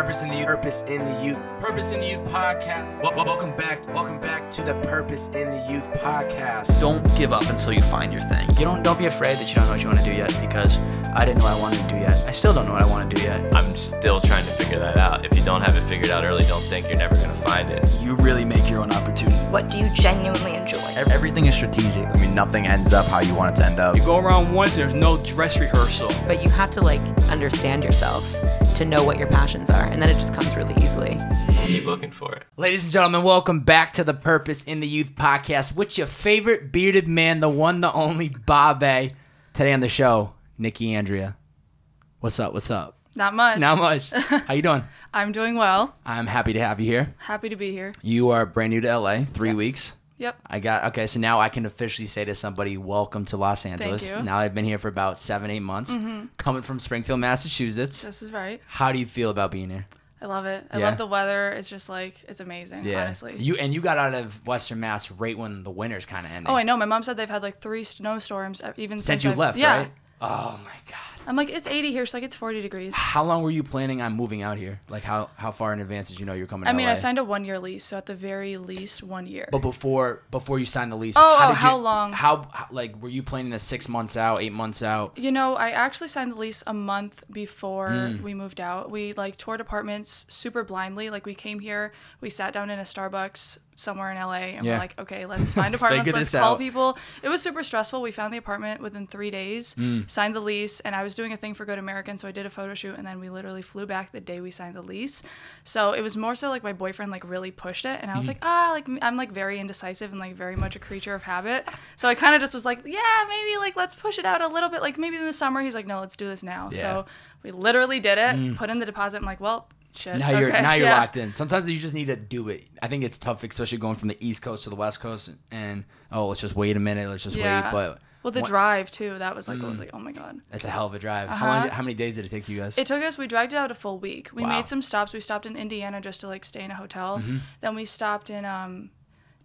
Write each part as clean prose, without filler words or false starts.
Purpose in the Youth. Purpose in the Youth. Purpose in the Youth podcast. Welcome back. Welcome back to the Purpose in the Youth podcast. Don't give up until you find your thing. Don't be afraid that you don't know what you want to do yet, because I didn't know what I wanted to do yet. I still don't know what I want to do yet. I'm still trying to figure that out. If you don't have it figured out early, don't think you're never going to find it. You really make your own opportunity. What do you genuinely enjoy? Everything is strategic. I mean, nothing ends up how you want it to end up. You go around once, there's no dress rehearsal. But you have to understand yourself to know what your passions are, and then it just comes really easily. Keep looking for it. Ladies and gentlemen, welcome back to the Purpose in the Youth podcast with your favorite bearded man, the one, the only Bobbbaaaay. Today on the show, Nicki Andrea. What's up? What's up? Not much. Not much. How you doing? I'm doing well. I'm happy to have you here. Happy to be here. You are brand new to LA, 3 weeks. Yep. Okay, so now I can officially say to somebody, welcome to Los Angeles. Thank you. Now I've been here for about 7-8 months, coming from Springfield, Massachusetts. This is right. How do you feel about being here? I love it. I Yeah. love the weather. It's just it's amazing, honestly. You got out of Western Mass right when the winter's kind of ending. Oh, I know. My mom said they've had 3 snowstorms even Since you left, yeah. right? Oh my God. I'm like, it's 80 here. She's like, it's 40 degrees. How long were you planning on moving out here? How far in advance did you know you were coming to LA? I signed a 1-year lease, so at the very least 1 year. But before you signed the lease, how long? How were you planning this 6 months out, 8 months out? I actually signed the lease a month before we moved out. We toured apartments super blindly. We came here, we sat down in a Starbucks somewhere in LA, and we're like, okay, let's find apartments, let's call people. It was super stressful. We found the apartment within 3 days, signed the lease, and I was doing a thing for Good American, so I did a photo shoot, and then we literally flew back the day we signed the lease. So it was more so my boyfriend really pushed it, and I was I'm very indecisive and very much a creature of habit. So I kind of just was maybe let's push it out a little bit. Maybe in the summer. He's like, no, let's do this now. Yeah. So we literally did it, put in the deposit. I'm like, well, shit. Now you're locked in. Sometimes you just need to do it. I think it's tough, especially going from the East Coast to the West Coast, and let's just wait a minute, let's just wait. But the drive too, that was I was like, oh my God, it's a hell of a drive. Uh-huh. How many days did it take you guys? It took us, we dragged it out a full week. We Wow. made some stops. We stopped in Indiana just to stay in a hotel. Then we stopped in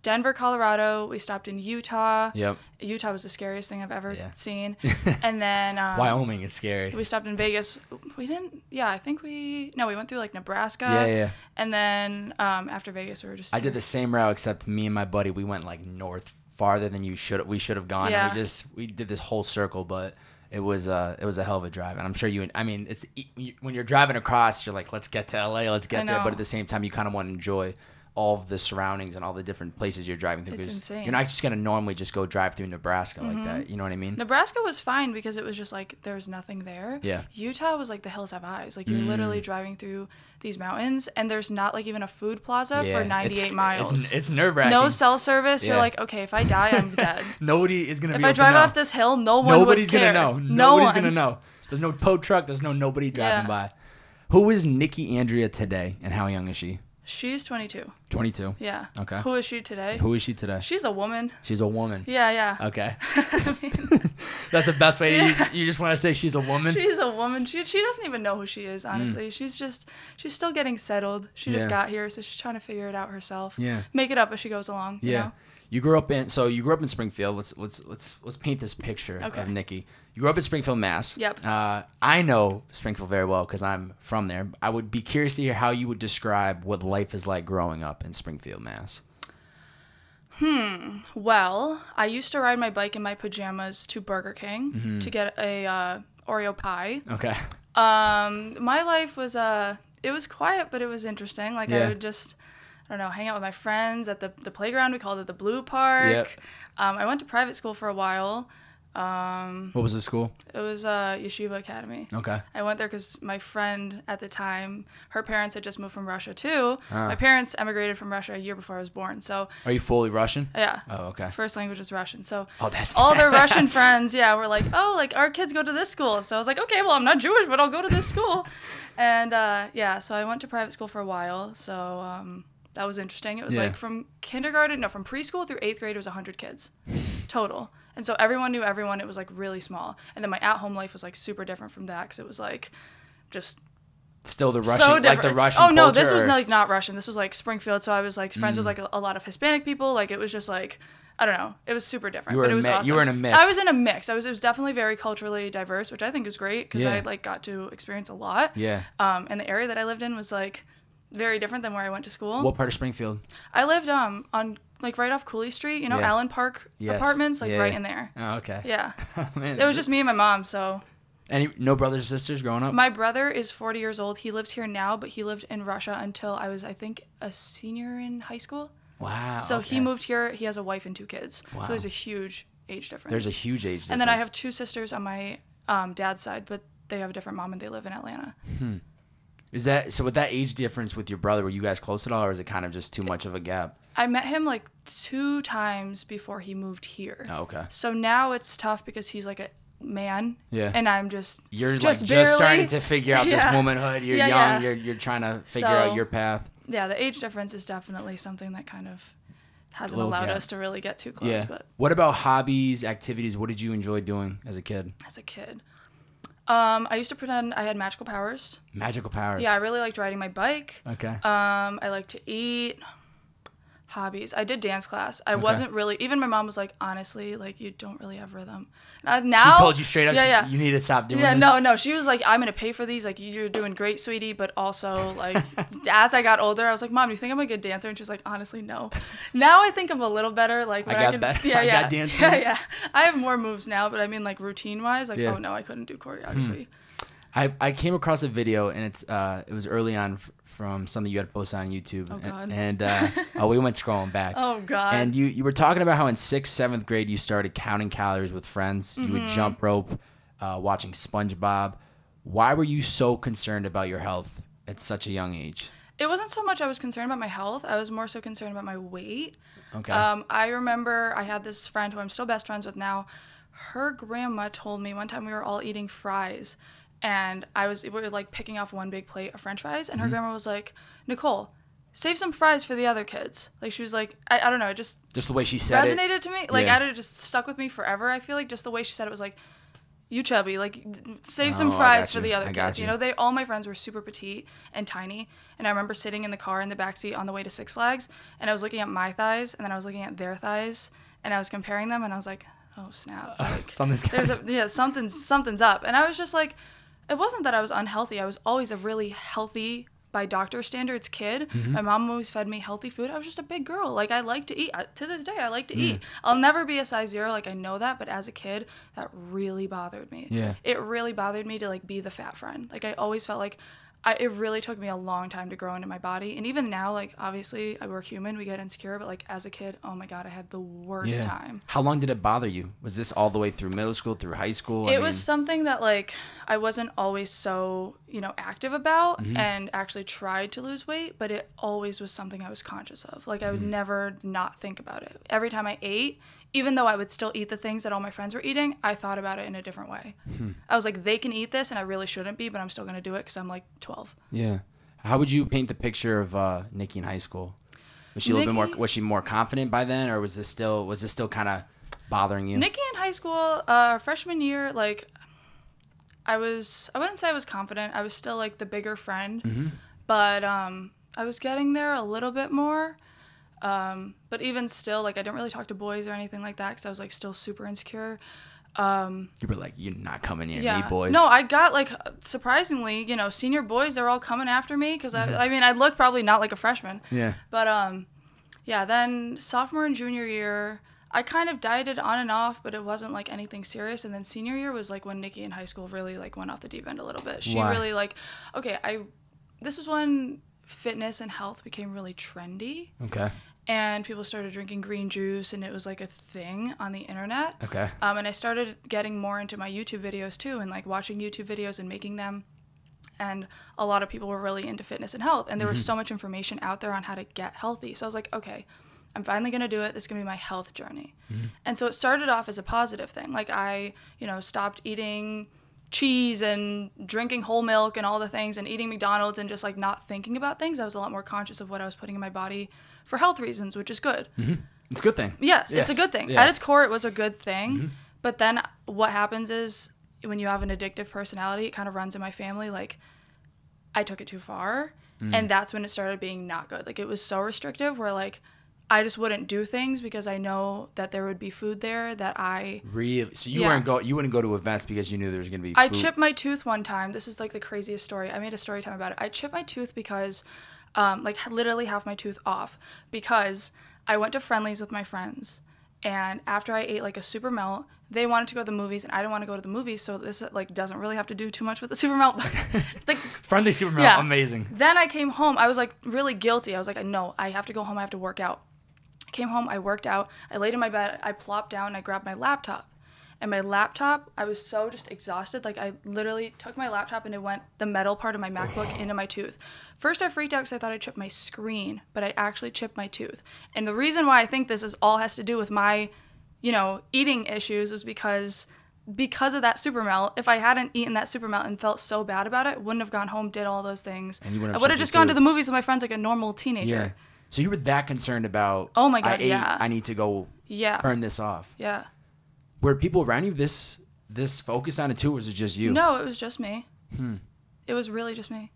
Denver, Colorado. We stopped in Utah. Yep. Utah was the scariest thing I've ever seen. And then Wyoming is scary. we stopped in Vegas. We didn't. Yeah, I think we went through Nebraska. Yeah. And then after Vegas, we were just. I did the same route, except me and my buddy, we went north farther than we should have gone. Yeah. And we did this whole circle, but it was a hell of a drive. And I'm sure it's when you're driving across, you're like, let's get to LA, let's get there. But at the same time, you kind of want to enjoy all of the surroundings and all the different places you're driving through. It's insane. You're not just going to normally just go drive through Nebraska like that. You know what I mean? Nebraska was fine because it was just there was nothing there. Yeah. Utah was the hills have eyes. You're literally driving through these mountains, and there's not even a food plaza for 98 miles. It's nerve-wracking. No cell service. Yeah. You're like, okay, if I die, I'm dead. Nobody is going to be If able I drive to know. off this hill, Nobody's would care. gonna know. Nobody's gonna know. There's no tow truck. There's nobody driving by. Who is Nicki Andrea today, and how young is she? She's 22. 22. Yeah. Okay. Who is she today? Who is she today? She's a woman. She's a woman. Yeah. Okay. That's the best way. You just want to say she's a woman? She's a woman. She doesn't even know who she is, honestly. She's still getting settled. She just got here, so she's trying to figure it out herself. Yeah. Make it up as she goes along. Yeah. You know? You grew up in Springfield. Let's paint this picture of Nicki. You grew up in Springfield, Mass. Yep. I know Springfield very well because I'm from there. I would be curious to hear how you would describe what life is like growing up in Springfield, Mass. Well, I used to ride my bike in my pajamas to Burger King to get a Oreo pie. Okay. My life was it was quiet, but it was interesting. I would just, I don't know, hang out with my friends at the playground. We called it the Blue Park. Yep. I went to private school for a while. What was the school? It was Yeshiva Academy. Okay. I went there because my friend at the time, her parents had just moved from Russia too. My parents emigrated from Russia a year before I was born. So. Are you fully Russian? Yeah. Oh, okay. First language was Russian. So. Oh, that's all their Russian friends, were like, oh, our kids go to this school. So I was like, okay, well, I'm not Jewish, but I'll go to this school. And so I went to private school for a while. So that was interesting. It was from preschool through 8th grade, it was 100 kids total. And so everyone knew everyone. It was really small. And then my at-home life was super different from that because it was just still the Russian, so different. the Russian. Oh no, culture, this was not Russian. This was Springfield. So I was friends with a lot of Hispanic people. It was just I don't know. It was super different, You were but it was awesome. You were in a mix. I was in a mix. It was definitely very culturally diverse, which I think is great because I like got to experience a lot. Yeah. And the area that I lived in was like very different than where I went to school. What part of Springfield? I lived on like right off Cooley Street, you know, Allen Park apartments, like right in there. Oh, okay. Yeah. Man, it was just me and my mom, so. No brothers or sisters growing up? My brother is 40 years old. He lives here now, but he lived in Russia until I was, I think, a senior in high school. Wow. So he moved here. He has a wife and 2 kids. Wow. So there's a huge age difference. There's a huge age difference. And then I have 2 sisters on my dad's side, but they have a different mom and they live in Atlanta. Is that so? With that age difference with your brother, were you guys close at all, or is it kind of just too much of a gap? I met him like 2 times before he moved here. Oh, okay. So now it's tough because he's like a man. Yeah. And I'm just You're just like barely, just starting to figure out this womanhood. You're young. Yeah. You're trying to figure out your path. Yeah, the age difference is definitely something that kind of hasn't Little allowed gap. us to really get too close. Yeah. But What about hobbies, activities? What did you enjoy doing as a kid? I used to pretend I had magical powers. Magical powers. Yeah, I really liked riding my bike. Okay. I like to eat. Hobbies. I did dance class. I wasn't really, even my mom was like, honestly, like, you don't really have rhythm. Now. She told you straight up, Yeah. you need to stop doing this? this? No. She was like, I'm going to pay for these. Like, you're doing great, sweetie. But also, like, as I got older, I was like, Mom, do you think I'm a good dancer? And she was like, honestly, no. Now I think I'm a little better. Like, when I better. Yeah, I got dance moves. Yeah. I have more moves now, but I mean, like, routine-wise, like, oh, no, I couldn't do choreography. I came across a video, and it was early on from something you had posted on YouTube. Oh, God. And we went scrolling back. Oh, God. And you were talking about how in 6th, 7th grade you started counting calories with friends. You would jump rope, watching SpongeBob. Why were you so concerned about your health at such a young age? It wasn't so much I was concerned about my health. I was more so concerned about my weight. Okay. I remember I had this friend who I'm still best friends with now. Her grandma told me one time we were all eating fries. And we were like picking off one big plate of French fries, and her grandma was like, "Nicole, save some fries for the other kids." Like she was like, I don't know, it just the way she said it resonated to me. Like it just stuck with me forever. I feel like just the way she said it was like, "You chubby, like save some fries for the other kids." You know, all my friends were super petite and tiny, and I remember sitting in the car in the backseat on the way to Six Flags, and I was looking at my thighs, and then I was looking at their thighs, and I was comparing them, and I was like, "Oh snap! Like something's up." And I was just like. It wasn't that I was unhealthy. I was always a really healthy, by doctor standards, kid. My mom always fed me healthy food. I was just a big girl. Like, I like to eat. To this day, I like to eat. I'll never be a size 0. Like, I know that. But as a kid, that really bothered me. Yeah. It really bothered me to, like, be the fat friend. Like, I always felt like it really took me a long time to grow into my body. And even now, like, obviously, we're human. We get insecure. But, like, as a kid, oh, my God, I had the worst time. How long did it bother you? Was this all the way through middle school, through high school? It was something that, like, I wasn't always so, active about and actually tried to lose weight. But it always was something I was conscious of. Like, I would never not think about it. Every time I ate, even though I would still eat the things that all my friends were eating, I thought about it in a different way. I was like, they can eat this, and I really shouldn't be, but I'm still going to do it because I'm like 12. Yeah. How would you paint the picture of Nicki in high school? Was she a little bit more? Was she more confident by then, or was this still kind of bothering you? Nicki in high school, freshman year, like, I wouldn't say I was confident. I was still like the bigger friend, but I was getting there a little bit more. But even still, like, I didn't really talk to boys or anything like that because I was, like, still super insecure. You were like, you're not coming near me, boys. No, I got, like, surprisingly, senior boys, they're all coming after me because, I mean, I look probably not like a freshman. Yeah. But, then sophomore and junior year, I kind of dieted on and off, but it wasn't, like, anything serious. And then senior year was, like, when Nicki in high school really, like, went off the deep end a little bit. She really, like, this was when fitness and health became really trendy. Okay. And people started drinking green juice, and it was, like, a thing on the internet. Okay. And I started getting more into my YouTube videos, too, and, like, watching YouTube videos and making them. And a lot of people were really into fitness and health. And there was so much information out there on how to get healthy. So I was like, okay, I'm finally going to do it. This is going to be my health journey. And so it started off as a positive thing. Like, I, stopped eating cheese and drinking whole milk and all the things and eating McDonald's and just, like, not thinking about things. I was a lot more conscious of what I was putting in my body for health reasons, which is good. It's a good thing. Yes, it's a good thing. Yes. At its core, it was a good thing. But then what happens is when you have an addictive personality, it kind of runs in my family. Like, I took it too far. And that's when it started being not good. Like, it was so restrictive where, like, I just wouldn't do things because I know that there would be food there that I really. So you wouldn't go to events because you knew there was gonna be food. I chipped my tooth one time. This is like the craziest story. I made a story time about it. I chipped my tooth because like literally half my tooth off because I went to Friendly's with my friends, and after I ate like a super melt, they wanted to go to the movies and I didn't want to go to the movies, so this like doesn't really have to do too much with the super melt. Like Friendly super melt, amazing. Then I came home. I was like really guilty. I was like, no, I have to go home. I have to work out. I came home, I worked out, I laid in my bed, I plopped down, and I grabbed my laptop. And my laptop, I was so just exhausted. Like, I literally took my laptop and it went the metal part of my MacBook into my tooth. First, I freaked out because I thought I chipped my screen, but I actually chipped my tooth. And the reason why I think this is all has to do with my, eating issues was because of that super melt. If I hadn't eaten that super melt and felt so bad about it, wouldn't have gone home, did all those things. And you wouldn't I would have just gone to the movies with my friends like a normal teenager. Yeah. So you were that concerned about, oh my God, yeah. I need to go burn this off. Yeah. Were people around you this focused on it too, or was it just you? No, it was just me. It was really just me.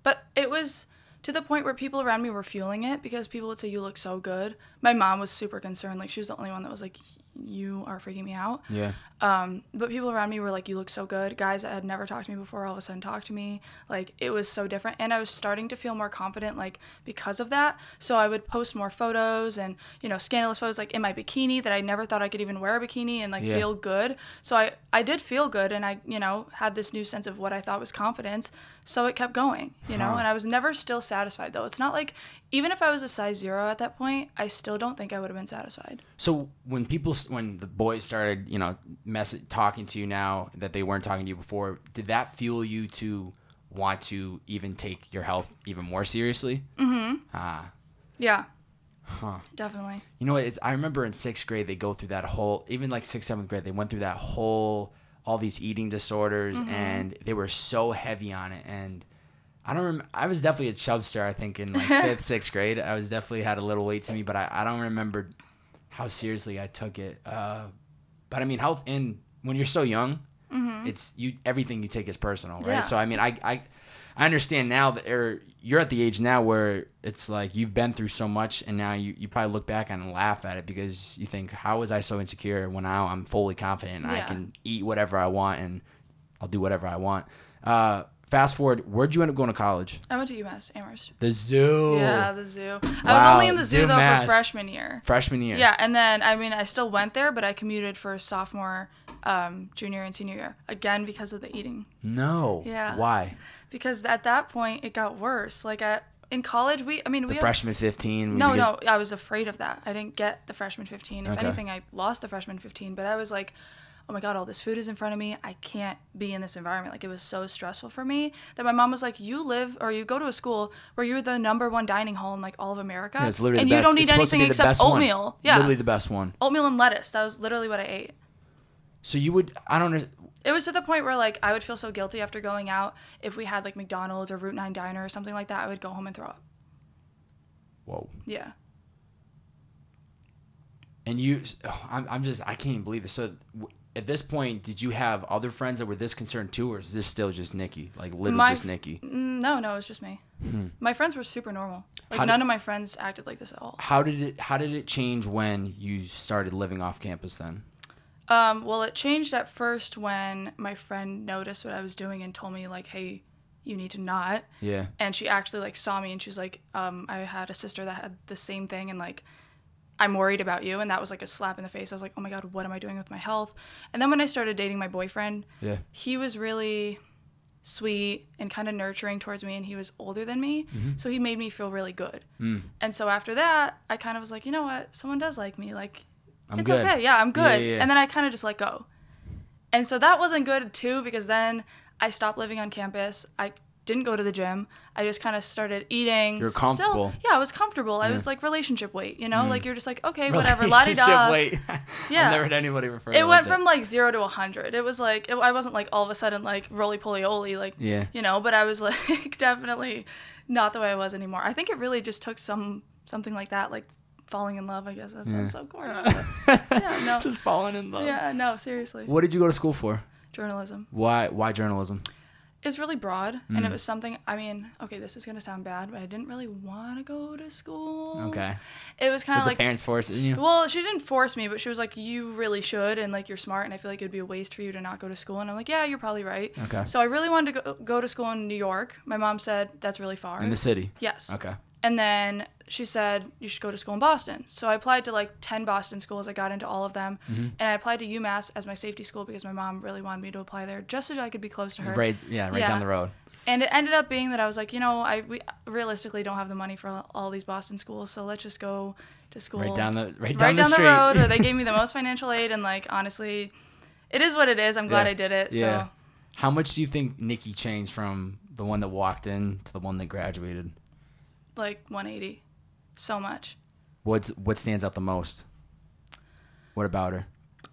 But it was to the point where people around me were fueling it because people would say, you look so good. My mom was super concerned. Like, she was the only one that was like, you are freaking me out. Yeah. But people around me were like, you look so good. Guys that had never talked to me before all of a sudden talked to me. Like, it was so different. And I was starting to feel more confident, like, because of that. So I would post more photos and, scandalous photos, like, in my bikini that I never thought I could even wear a bikini and, like, feel good. So I did feel good, and I, had this new sense of what I thought was confidence. So it kept going, and I was never still satisfied, though. It's not like, even if I was a size 0 at that point, I still don't think I would have been satisfied. So when the boys started, talking to you now that they weren't talking to you before, did that fuel you to want to even take your health even more seriously? Yeah. Definitely. You know what? I remember in 6th grade, they go through that whole, even like 6th, 7th grade, they went through that whole, all these eating disorders, and they were so heavy on it. And I don't remember. I was definitely a chubster, I think, in like 5th, 6th grade. I was definitely had a little weight to me, but I don't remember how seriously I took it. But I mean, health when you're so young, it's everything you take is personal, right? Yeah. So I mean, I understand now that you're at the age now where it's like you've been through so much, and now you probably look back and laugh at it because you think, how was I so insecure when now I'm fully confident and I can eat whatever I want and I'll do whatever I want. Fast forward, where'd you end up going to college? I went to UMass Amherst. The zoo. Yeah, the zoo. I was only in the zoo, though, for freshman year. Freshman year. Yeah, and then, I still went there, but I commuted for sophomore, junior, and senior year. Again, because of the eating. No. Yeah. Why? Because at that point, it got worse. Like, in college, we freshman 15? No, I was afraid of that. I didn't get the freshman 15. If Okay. anything, I lost the freshman 15, but I was like, oh my God, all this food is in front of me. I can't be in this environment. Like, it was so stressful for me that my mom was like, you go to a school where you're the #1 dining hall in like all of America. Yeah, it's literally and the you best. don't need It's supposed to anything be the except best one. oatmeal. Yeah. Literally the best one. Oatmeal and lettuce. That was literally what I ate. So you would, I don't know. It was to the point where like I would feel so guilty after going out. If we had like McDonald's or Route 9 Diner or something like that, I would go home and throw up. Whoa. Yeah. And I can't even believe this. So at this point, did you have other friends that were this concerned too, or is this still just Nicki? Like literally just Nicki? No, it was just me. My friends were super normal. Like none of my friends acted like this at all. How did it change when you started living off campus then? Well, it changed at first when my friend noticed what I was doing and told me like, hey, you need to not. Yeah. And she actually like saw me and she was like, I had a sister that had the same thing and like, I'm worried about you. And that was like a slap in the face. I was like, oh my God, what am I doing with my health? And then when I started dating my boyfriend, he was really sweet and kind of nurturing towards me, and he was older than me. So he made me feel really good. And so after that, I kind of was like, you know what? Someone does like me. Like, it's good. okay. Yeah, I'm good. Yeah. And then I kind of just let go. And so that wasn't good too, because then I stopped living on campus. I didn't go to the gym. I just kind of started eating. You're comfortable. Yeah, I was comfortable. I was like relationship weight, Like you're just like, okay, whatever, Relationship la-di-da. weight. Yeah. I've never heard anybody refer to it it went like from like 0 to 100. It was like, I wasn't like all of a sudden like roly-poly-oly, like, but I was like definitely not the way I was anymore. I think it really just took something like that, like falling in love, I guess. That sounds so corny. Yeah, no. Just falling in love. Yeah, no, seriously. What did you go to school for? Journalism. Why journalism? It's really broad, and it was something, I mean, okay, this is going to sound bad, but I didn't really want to go to school. Okay. It was kind of like... the parents forcing you? Well, she didn't force me, but she was like, you really should, and, like, you're smart, and I feel like it would be a waste for you to not go to school. And I'm like, yeah, you're probably right. Okay. So I really wanted to go to school in New York. My mom said, that's really far. In the city? Yes. Okay. And then she said, you should go to school in Boston. So I applied to like 10 Boston schools. I got into all of them. And I applied to UMass as my safety school because my mom really wanted me to apply there just so I could be close to her. Right down the road. And it ended up being that I was like, you know, we realistically don't have the money for all these Boston schools, so let's just go to school Right down the road, where they gave me the most financial aid. And like, honestly, it is what it is. I'm glad I did it. Yeah. So How much do you think Nicki changed from the one that walked in to the one that graduated? Like 180. So much. What stands out the most? What about her?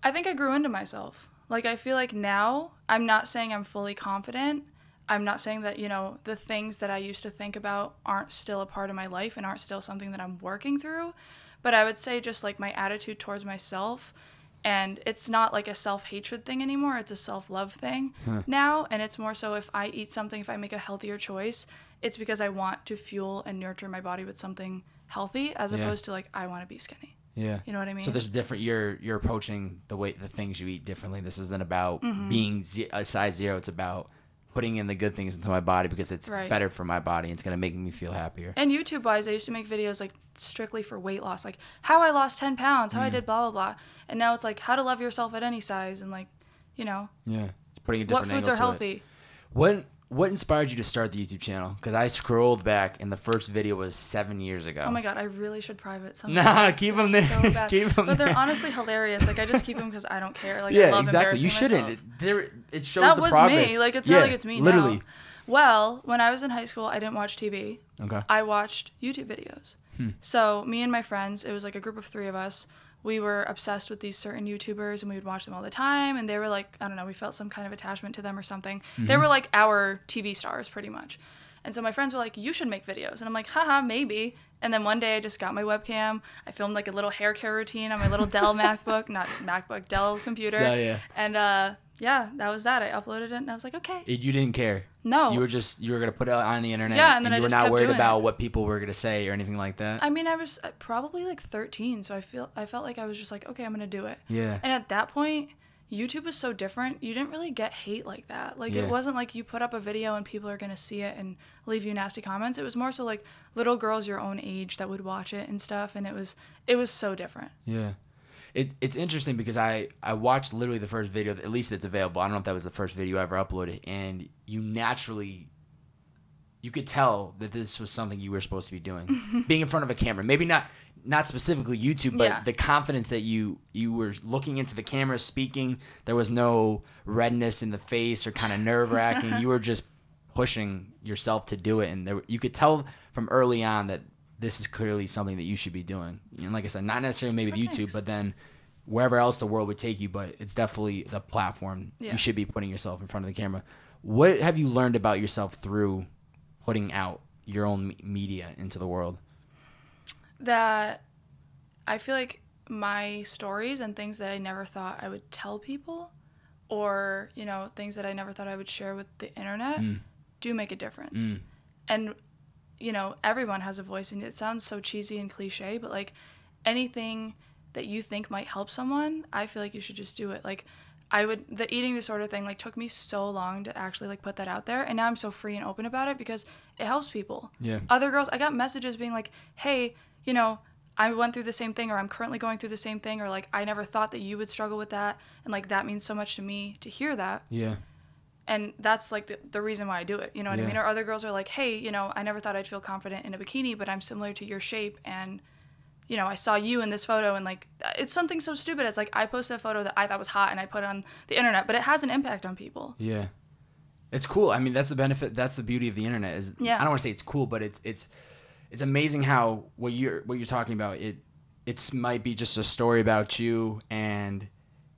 I think I grew into myself. Like, I feel like now, I'm not saying I'm fully confident. I'm not saying that, you know, the things that I used to think about aren't still a part of my life and aren't still something that I'm working through. But I would say just like my attitude towards myself, and it's not like a self-hatred thing anymore. It's a self-love thing now. And it's more so if I eat something, if I make a healthier choice, it's because I want to fuel and nurture my body with something healthy as opposed to like I want to be skinny. Yeah. You know what I mean? So there's different. You're approaching the things you eat differently. This isn't about being a size 0. It's about putting in the good things into my body because it's better for my body. It's gonna make me feel happier. And YouTube wise, I used to make videos like strictly for weight loss, like how I lost 10 pounds, how I did blah blah blah. And now it's like how to love yourself at any size, and like, you know. Yeah. It's putting a different what foods angle are to healthy. It. What inspired you to start the YouTube channel? Because I scrolled back and the first video was 7 years ago. Oh my god, I really should private some. Nah, keep them there. So bad. Keep them but they're there. honestly hilarious. Like I just keep them because I don't care. Like I love exactly. You embarrassing shouldn't. It shows that the was progress. me. Like it's not like it's me literally. now. Well, when I was in high school, I didn't watch TV. Okay. I watched YouTube videos. So me and my friends, it was like a group of 3 of us. We were obsessed with these certain YouTubers and we would watch them all the time. And they were like, I don't know, we felt some kind of attachment to them or something. They were like our TV stars pretty much. And so my friends were like, you should make videos. And I'm like, haha, maybe. And then one day I just got my webcam. I filmed like a little hair care routine on my little Dell MacBook, not MacBook, Dell computer. Yeah. And yeah, that was that. I uploaded it and I was like, okay. You didn't care. No. You were gonna put it on the internet. Yeah, and then I you were just not kept worried doing about it. what people were gonna say or anything like that. I mean, I was probably like 13, so I felt like I was just like, okay, I'm gonna do it. Yeah. And at that point, YouTube was so different. You didn't really get hate like that. Like it wasn't like you put up a video and people are gonna see it and leave you nasty comments. It was more so like little girls your own age that would watch it and stuff, and it was so different. Yeah. It's interesting because I watched literally the first video, at least it's available. I don't know if that was the first video I ever uploaded, and you could tell that this was something you were supposed to be doing. Being in front of a camera. Maybe not specifically YouTube, but the confidence that you were looking into the camera, speaking. There was no redness in the face or kind of nerve-wracking. You were just pushing yourself to do it, and you could tell from early on that this is clearly something that you should be doing. And like I said, not necessarily maybe with YouTube, but then wherever else the world would take you, but it's definitely the platform. You should be putting yourself in front of the camera. What have you learned about yourself through putting out your own media into the world? That I feel like my stories and things that I never thought I would tell people, or, you know, things that I never thought I would share with the internet do make a difference. And, you know, everyone has a voice, and it sounds so cheesy and cliche, but like anything that you think might help someone, I feel like you should just do it. Like the eating disorder thing like took me so long to actually like put that out there, and now I'm so free and open about it because it helps people. Yeah. Other girls, I got messages being like, hey, you know, I went through the same thing, or I'm currently going through the same thing, or like I never thought that you would struggle with that, and like that means so much to me to hear that. Yeah. And that's like the reason why I do it, you know what I mean? Or other girls are like, hey, you know, I never thought I'd feel confident in a bikini, but I'm similar to your shape, and you know, I saw you in this photo, and like it's something so stupid as like I posted a photo that I thought was hot and I put it on the internet, but it has an impact on people. Yeah. It's cool. I mean, that's the benefit, that's the beauty of the internet is I don't want to say it's cool, but it's amazing how what you're talking about, it might be just a story about you, and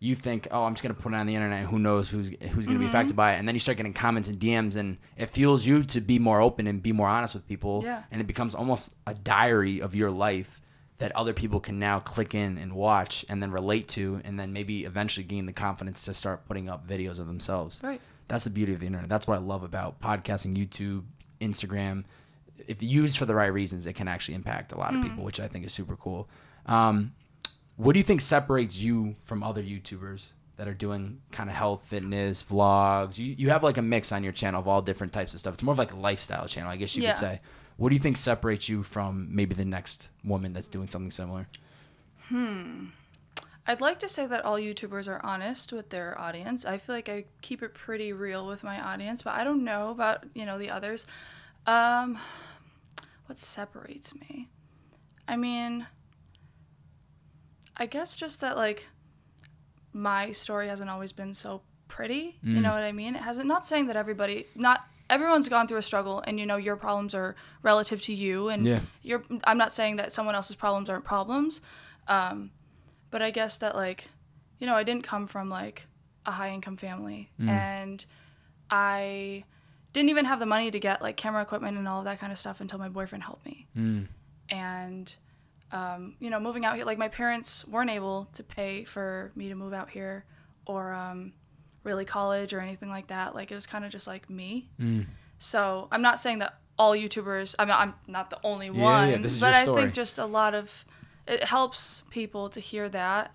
you think, oh, I'm just going to put it on the internet, who knows who's going to be affected by it, and then you start getting comments and DMs, and it fuels you to be more open and be more honest with people, and it becomes almost a diary of your life that other people can now click in and watch and then relate to, and then maybe eventually gain the confidence to start putting up videos of themselves. Right. That's the beauty of the internet. That's what I love about podcasting, YouTube, Instagram. If used for the right reasons, it can actually impact a lot of people, which I think is super cool. What do you think separates you from other YouTubers that are doing kind of health, fitness, vlogs? You have like a mix on your channel of all different types of stuff. It's more of like a lifestyle channel, I guess you could say. What do you think separates you from maybe the next woman that's doing something similar? I'd like to say that all YouTubers are honest with their audience. I feel like I keep it pretty real with my audience, but I don't know about, the others. What separates me? I mean, I guess just that, like, my story hasn't always been so pretty. You know what I mean? It hasn't. Not saying that not everyone's gone through a struggle, and your problems are relative to you, and I'm not saying that someone else's problems aren't problems, but I guess that, like, I didn't come from like a high income family, and I didn't even have the money to get like camera equipment and all of that kind of stuff until my boyfriend helped me. And moving out here, like, my parents weren't able to pay for me to move out here, or really college or anything like that. Like, it was kind of just like me. So I'm not saying that all YouTubers, I'm not the only one, but I think just a lot of it helps people to hear that,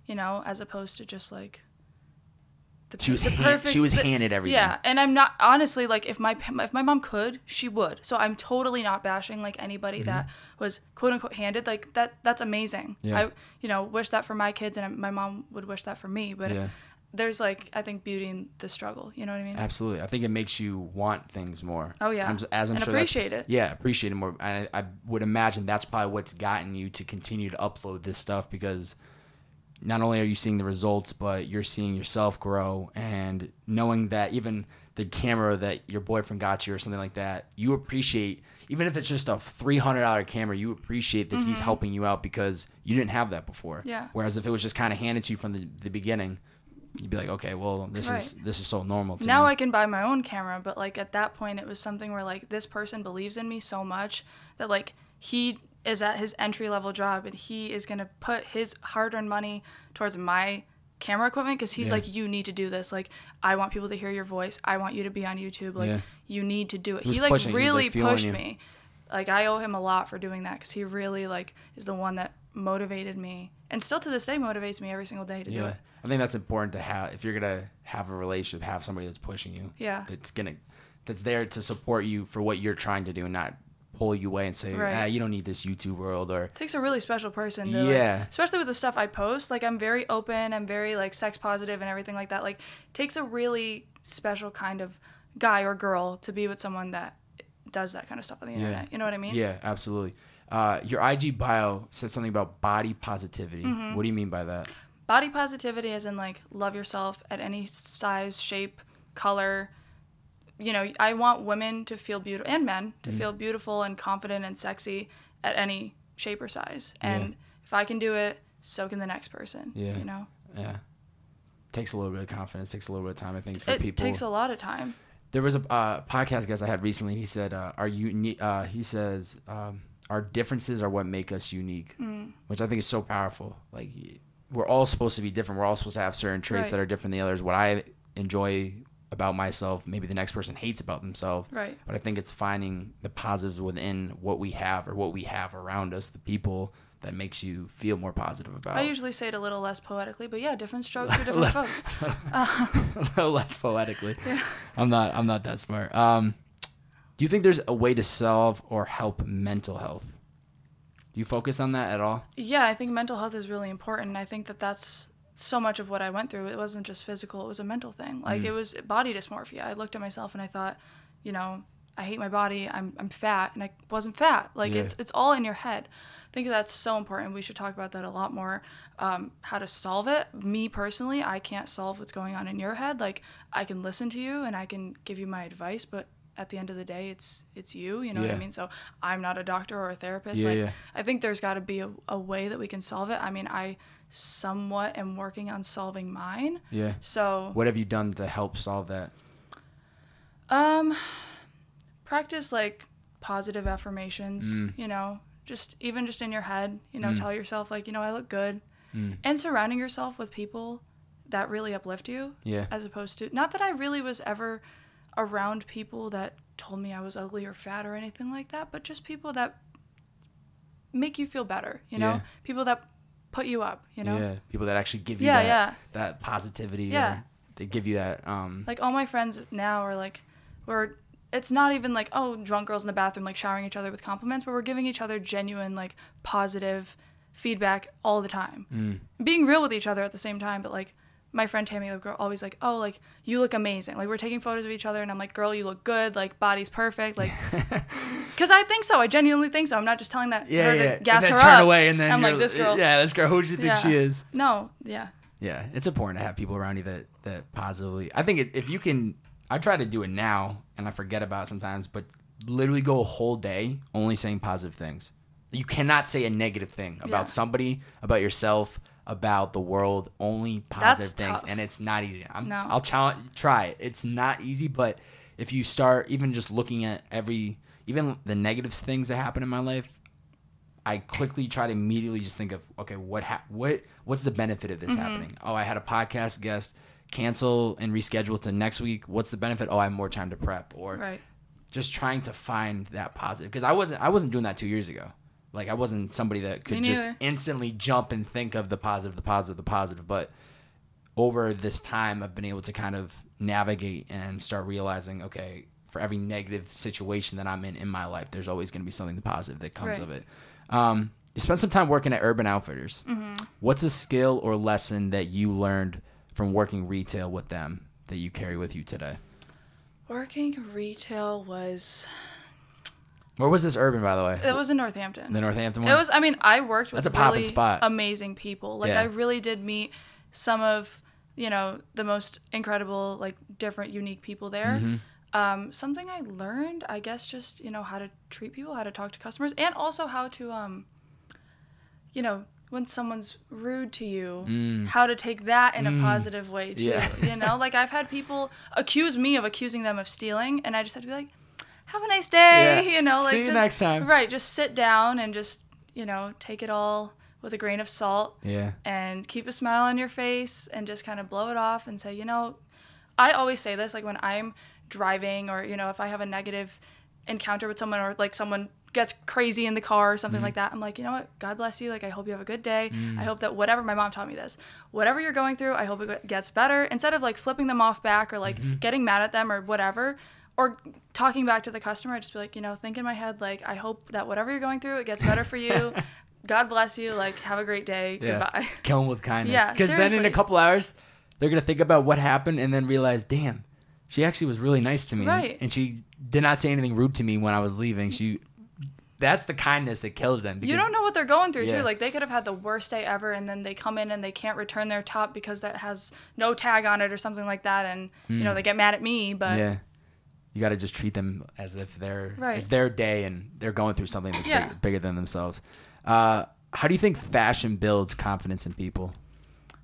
as opposed to just like she was handed everything. Yeah, and I'm not, honestly, like, if my mom could, she would. So I'm totally not bashing like anybody that was quote unquote handed. Like, that's amazing. I wish that for my kids, and my mom would wish that for me. But there's, like, I think, beauty in the struggle. You know what I mean? Absolutely. I think it makes you want things more. Oh yeah. I'm sure appreciate it. Yeah, appreciate it more. And I would imagine that's probably what's gotten you to continue to upload this stuff, because not only are you seeing the results, but you're seeing yourself grow, and knowing that even the camera that your boyfriend got you or something like that, you appreciate, even if it's just a $300 camera, you appreciate that he's helping you out, because you didn't have that before. Yeah. Whereas if it was just kind of handed to you from the beginning, you'd be like, okay, well, this is so normal to me. Now I can buy my own camera, but like at that point it was something where like this person believes in me so much that like he is at his entry-level job, and he is going to put his hard-earned money towards my camera equipment, because he's like, you need to do this. Like, I want people to hear your voice. I want you to be on YouTube. Like, you need to do it. He like really pushed me. Like, I owe him a lot for doing that, because he really like is the one that motivated me, and still to this day motivates me every single day to do it. I think that's important to have. If you're going to have a relationship, have somebody that's pushing you. Yeah. That's there to support you for what you're trying to do, and not pull you away and say, you don't need this YouTube world. Or it takes a really special person to, like, especially with the stuff I post. Like, I'm very open, I'm very like sex positive and everything like that. Like, it takes a really special kind of guy or girl to be with someone that does that kind of stuff on the internet. You know what I mean? Yeah, absolutely. Your IG bio said something about body positivity. What do you mean by that? Body positivity as in, like, love yourself at any size, shape, color. I want women to feel beautiful, and men to feel beautiful and confident and sexy at any shape or size. And if I can do it, so can the next person. Yeah. Yeah. Takes a little bit of confidence. Takes a little bit of time, I think, for people. It takes a lot of time. There was a podcast guest I had recently. He said, our differences are what make us unique, which I think is so powerful. Like, we're all supposed to be different. We're all supposed to have certain traits that are different than the others. What I enjoy about myself, maybe the next person hates about themselves. Right. But I think it's finding the positives within what we have, or what we have around us, the people, that makes you feel more positive about. I usually say it a little less poetically, but yeah, different strokes for different folks. A little less poetically. Yeah. I'm not that smart. Do you think there's a way to solve or help mental health? Do you focus on that at all? Yeah, I think mental health is really important. I think that's so much of what I went through. It wasn't just physical, it was a mental thing. Like, it was body dysmorphia. I looked at myself and I thought, I hate my body, I'm fat, and I wasn't fat. Like, it's all in your head. I think that's so important. We should talk about that a lot more. How to solve it. Me personally, I can't solve what's going on in your head. Like, I can listen to you and I can give you my advice, but at the end of the day, it's you, you know what I mean? So I'm not a doctor or a therapist. I think there's got to be a way that we can solve it. I mean, I somewhat am working on solving mine. Yeah. So what have you done to help solve that? Practice like positive affirmations, just in your head, tell yourself like, I look good, and surrounding yourself with people that really uplift you. Yeah. As opposed to, not that I really was ever around people that told me I was ugly or fat or anything like that, but just people that make you feel better, you know? Yeah. People that put you up, you know? Yeah. People that actually give you that positivity. Yeah. Or they give you that. Like all my friends now are like, it's not even like, oh, drunk girls in the bathroom like showering each other with compliments, but we're giving each other genuine like positive feedback all the time. Being real with each other at the same time, but like my friend Tammy, the girl, always like, oh, like you look amazing. Like we're taking photos of each other and I'm like, girl, you look good. Like body's perfect. Like, because I think so. I genuinely think so. I'm not just telling her to gas her up. Turn away and then I'm like, this girl. Yeah, this girl. Who do you think she is? No. Yeah. Yeah, it's important to have people around you that positively. I think if you can, I try to do it now and I forget about it sometimes, but literally go a whole day only saying positive things. You cannot say a negative thing about somebody, about yourself, about the world. Only positive things, tough. And it's not easy. No. I'll try it. It's not easy, but if you start even just looking at even the negative things that happen in my life, I quickly try to immediately just think of, okay, what's the benefit of this happening? Oh, I had a podcast guest cancel and reschedule to next week. What's the benefit? Oh, I have more time to prep. Or just trying to find that positive. Because I wasn't doing that 2 years ago. Like, I wasn't somebody that could just instantly jump and think of the positive. But over this time, I've been able to kind of navigate and start realizing, okay, for every negative situation that I'm in my life, there's always going to be something positive that comes of it. You spent some time working at Urban Outfitters. What's a skill or lesson that you learned from working retail with them that you carry with you today? Working retail was... Where was this Urban, by the way? It was in Northampton. The Northampton one? It was, I mean, I worked with really spot. Amazing people. Like, I really did meet some of, the most incredible, like, different, unique people there. Something I learned, I guess, just, how to treat people, how to talk to customers, and also how to, when someone's rude to you, how to take that in a positive way, too. Like, I've had people accuse me of accusing them of stealing, and I just had to be like, have a nice day, like, see you next time. Right, just sit down and just, take it all with a grain of salt. And keep a smile on your face and just kind of blow it off and say, I always say this, like, when I'm driving or, if I have a negative encounter with someone or, like, someone gets crazy in the car or something like that, I'm like, you know what, God bless you. Like, I hope you have a good day. I hope that my mom taught me this, whatever you're going through, I hope it gets better. Instead of, like, flipping them off back or, like, getting mad at them or whatever, or talking back to the customer, I just be like, think in my head, like, I hope that whatever you're going through, it gets better for you. God bless you. Like, have a great day. Goodbye. Kill them with kindness. Yeah, because then in a couple hours, they're going to think about what happened and then realize, damn, she actually was really nice to me. Right. And she did not say anything rude to me when I was leaving. That's the kindness that kills them. You don't know what they're going through, too. Like, they could have had the worst day ever, and then they come in and they can't return their top because that has no tag on it or something like that, and, they get mad at me, but... Yeah. You got to just treat them as if it's their day and they're going through something that's bigger than themselves. How do you think fashion builds confidence in people?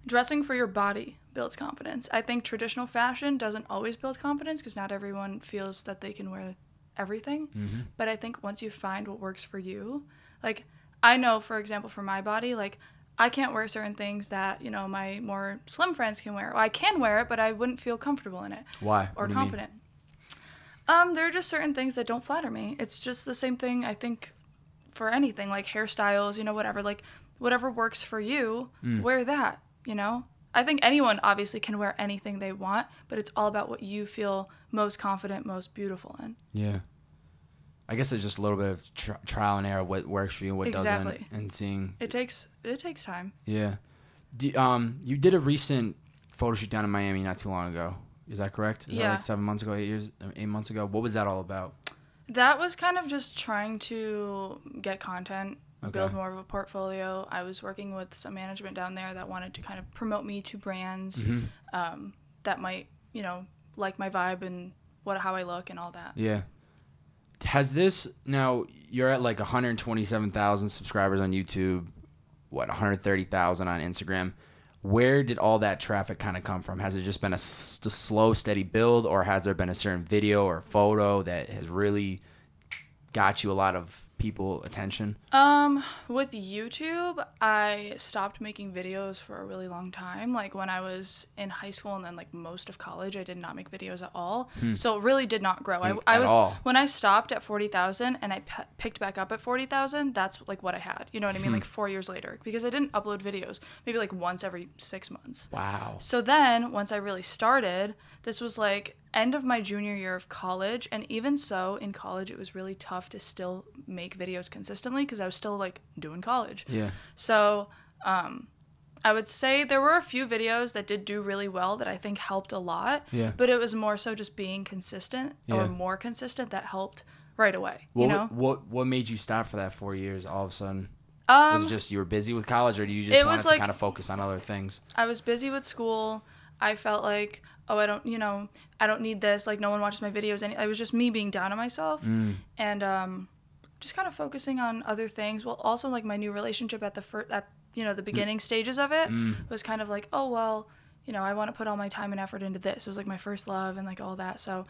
Dressing for your body builds confidence. I think traditional fashion doesn't always build confidence because not everyone feels that they can wear everything. But I think once you find what works for you, like, I know, for example, for my body, like, I can't wear certain things that, my more slim friends can wear. Well, I can wear it, but I wouldn't feel comfortable in it. Why? Or confident. There are just certain things that don't flatter me. It's just the same thing, I think, for anything, like hairstyles, whatever. Like, whatever works for you, wear that, I think anyone obviously can wear anything they want, but it's all about what you feel most confident, most beautiful in. Yeah. I guess it's just a little bit of trial and error, what works for you and what doesn't, and seeing. It takes time. Yeah. You did a recent photo shoot down in Miami not too long ago. Is that correct? Is that like 7 months ago, 8 months ago? What was that all about? That was kind of just trying to get content, build more of a portfolio. I was working with some management down there that wanted to kind of promote me to brands that might, like my vibe and how I look and all that. Yeah. Has this, now you're at like 127,000 subscribers on YouTube, 130,000 on Instagram. Where did all that traffic kind of come from? Has it just been a slow, steady build, or has there been a certain video or photo that has really got you a lot of people attention? With YouTube, I stopped making videos for a really long time. Like when I was in high school and then like most of college, I did not make videos at all. So it really did not grow. When I stopped at 40,000 and I picked back up at 40,000, that's like what I had. You know what I mean? Like 4 years later, because I didn't upload videos maybe like once every 6 months. Wow. So then once I really started, this was like end of my junior year of college, and even so in college it was really tough to still make videos consistently because I was still like doing college. Yeah. So I would say there were a few videos that did do really well that I think helped a lot. Yeah. But it was more so just being consistent or more consistent that helped right away. What, you know? What made you stop for that 4 years all of a sudden? Was it just you were busy with college, or do you just wanted to kind of focus on other things? I was busy with school. I felt like, oh, I don't need this. Like, no one watches my videos. It was just me being down on myself and just kind of focusing on other things. Well, also, like, my new relationship at the beginning stages of it was kind of like, oh, well, I want to put all my time and effort into this. It was, like, my first love and, like, all that. So,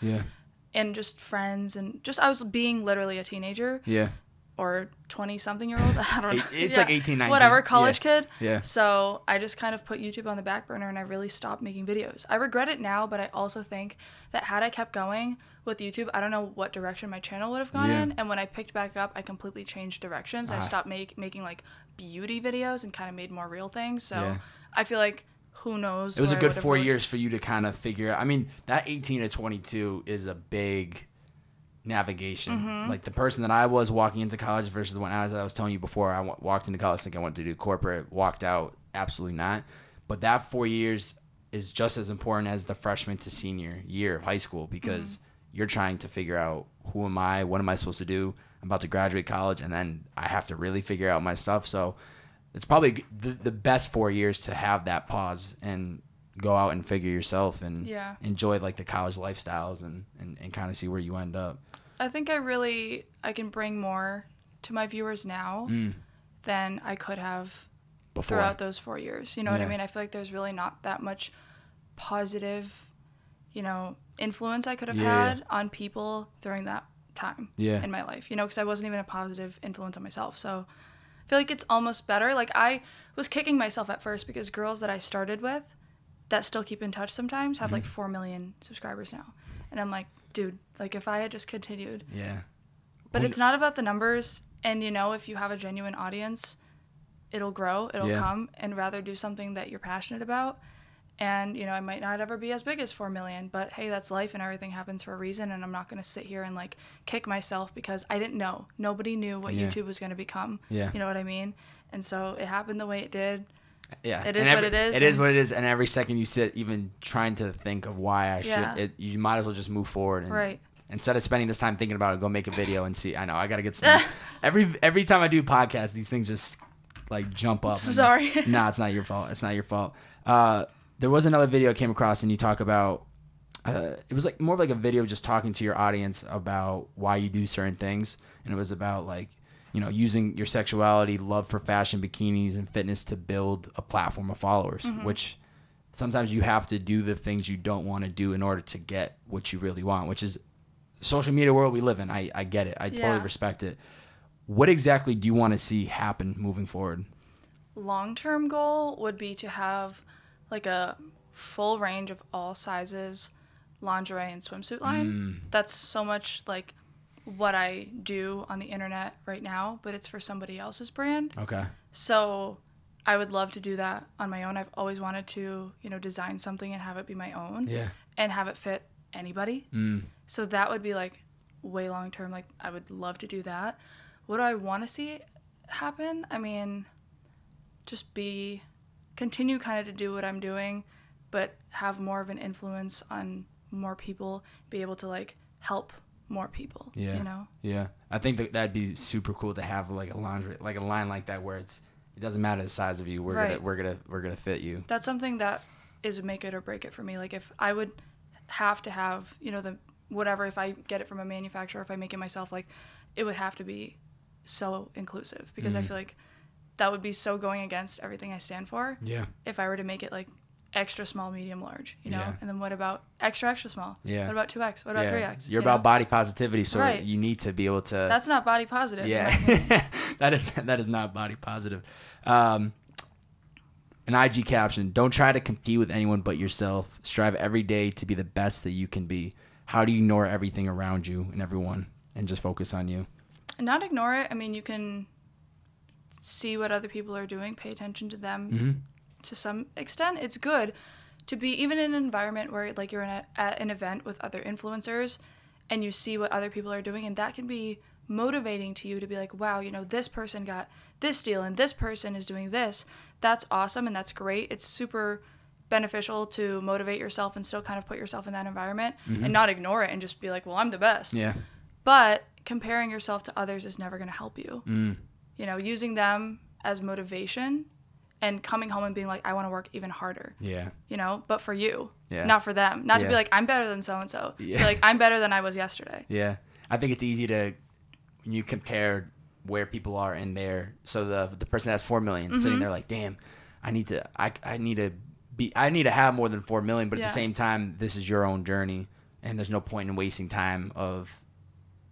and just friends and just I was being literally a teenager. Yeah. Or 20-something-year-old. I don't know. It's like 18, 19. Whatever, college kid. Yeah. So I just kind of put YouTube on the back burner and I really stopped making videos. I regret it now, but I also think that had I kept going with YouTube, I don't know what direction my channel would have gone in. And when I picked back up, I completely changed directions. I stopped making like beauty videos and kind of made more real things. So I feel like who knows. It was a good 4 years for you to kind of figure out. I mean, that 18 to 22 is a big navigation. Like the person that I was walking into college versus when I was telling you before, I walked into college thinking I wanted to do corporate, walked out, absolutely not. But that 4 years is just as important as the freshman to senior year of high school because you're trying to figure out who am I, what am I supposed to do? I'm about to graduate college and then I have to really figure out my stuff. So it's probably the best 4 years to have that pause and go out and figure yourself and enjoy like the college lifestyles and kind of see where you end up. I think I can bring more to my viewers now than I could have before throughout those 4 years. You know what I mean? I feel like there's really not that much positive, influence I could have had on people during that time in my life, because I wasn't even a positive influence on myself. So I feel like it's almost better. Like I was kicking myself at first because girls that I started with that still keep in touch sometimes have like 4 million subscribers now. And I'm like, dude, like if I had just continued. Yeah. But it's not about the numbers. And, if you have a genuine audience, it'll grow, it'll come, and rather do something that you're passionate about. And, I might not ever be as big as 4 million, but hey, that's life and everything happens for a reason. And I'm not going to sit here and like kick myself because I didn't know. Nobody knew what YouTube was going to become. Yeah. You know what I mean? And so it happened the way it did. Yeah, it is what it is. It is what it is, and every second you sit, even trying to think of why I should, you might as well just move forward. And instead of spending this time thinking about it, go make a video and see. I know I gotta get some. every time I do podcasts, these things just like jump up. Sorry. No, it's not your fault. It's not your fault. There was another video I came across, and you talk about. It was like more of like a video just talking to your audience about why you do certain things, and it was about like. Using your sexuality, love for fashion, bikinis, and fitness to build a platform of followers, which sometimes you have to do the things you don't want to do in order to get what you really want, which is the social media world we live in. I get it. I totally respect it. What exactly do you want to see happen moving forward? Long-term goal would be to have like a full range of all sizes lingerie and swimsuit line. That's so much like what I do on the internet right now, but it's for somebody else's brand. Okay. So I would love to do that on my own. I've always wanted to, design something and have it be my own. Yeah. And have it fit anybody. So that would be like way long term. Like I would love to do that. What do I want to see happen? I mean, just continue kind of to do what I'm doing, but have more of an influence on more people, be able to like help more people. Yeah. Yeah. I think that'd be super cool to have like a line like that where it doesn't matter the size of you. We're gonna fit you. That's something that is a make it or break it for me. Like if I would have to have, the whatever, if I get it from a manufacturer, if I make it myself, like it would have to be so inclusive because I feel like that would be so going against everything I stand for. Yeah. If I were to make it like extra small, medium, large, you know? Yeah. And then what about extra small? Yeah. What about 2X? What about 3X? You're you know? about body positivity, so Right. you need to be able to. That's not body positive. Yeah. that is not body positive. An IG caption: don't try to compete with anyone but yourself. Strive every day to be the best that you can be. How do you ignore everything around you and everyone and just focus on you? And not ignore it. I mean, you can see what other people are doing, pay attention to them. Mm-hmm. To some extent. It's good to be even in an environment where like you're at an event with other influencers and you see what other people are doing, and that can be motivating to you to be like, wow, you know, this person got this deal and this person is doing this. That's awesome and that's great. It's super beneficial to motivate yourself and still kind of put yourself in that environment and not ignore it and just be like, well, I'm the best. Yeah. But comparing yourself to others is never going to help you. You know, using them as motivation and coming home and being like, I want to work even harder. Yeah. You know, but for you, Yeah. not for them. Not to Yeah. be like, I'm better than so-and-so. Yeah. Be like, I'm better than I was yesterday. Yeah. I think it's easy to, when you compare where people are in there. So the person that has 4 million sitting there like, damn, I need to have more than 4 million. But at the same time, this is your own journey. And there's no point in wasting time of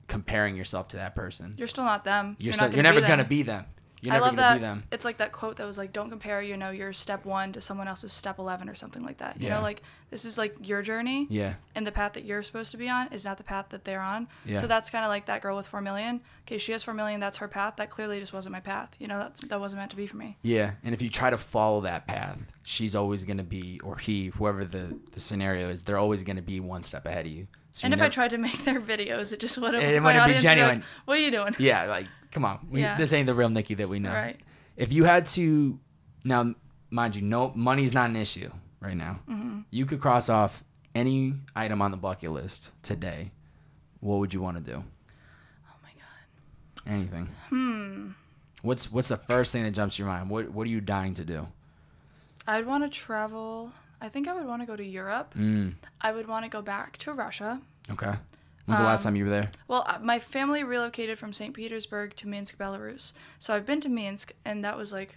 comparing yourself to that person. You're still not them. You're never going to be them. You're never I love going to that. be them. It's like that quote that was like, don't compare, you know, your step 1 to someone else's step 11 or something like that. You know, like this is like your journey. Yeah. And the path that you're supposed to be on is not the path that they're on. Yeah. So that's kind of like that girl with 4 million. Okay, she has 4 million. That's her path. That clearly just wasn't my path. You know, that wasn't meant to be for me. Yeah. And if you try to follow that path, she's always going to be, or he, whoever the scenario is, they're always going to be one step ahead of you. So and if I tried to make their videos, it just wouldn't. It my wouldn't be audience would genuine. like, what are you doing? Yeah, like, come on. This ain't the real Nicki that we know. Right. If you had to, now, mind you, no, money's not an issue right now. Mm-hmm. You could cross off any item on the bucket list today. What would you want to do? Oh my God. Anything. What's the first thing that jumps to your mind? What are you dying to do? I'd want to travel. I think I would want to go to Europe. I would want to go back to Russia. Okay. When's the last time you were there? Well, my family relocated from St. Petersburg to Minsk, Belarus. So I've been to Minsk, and that was like,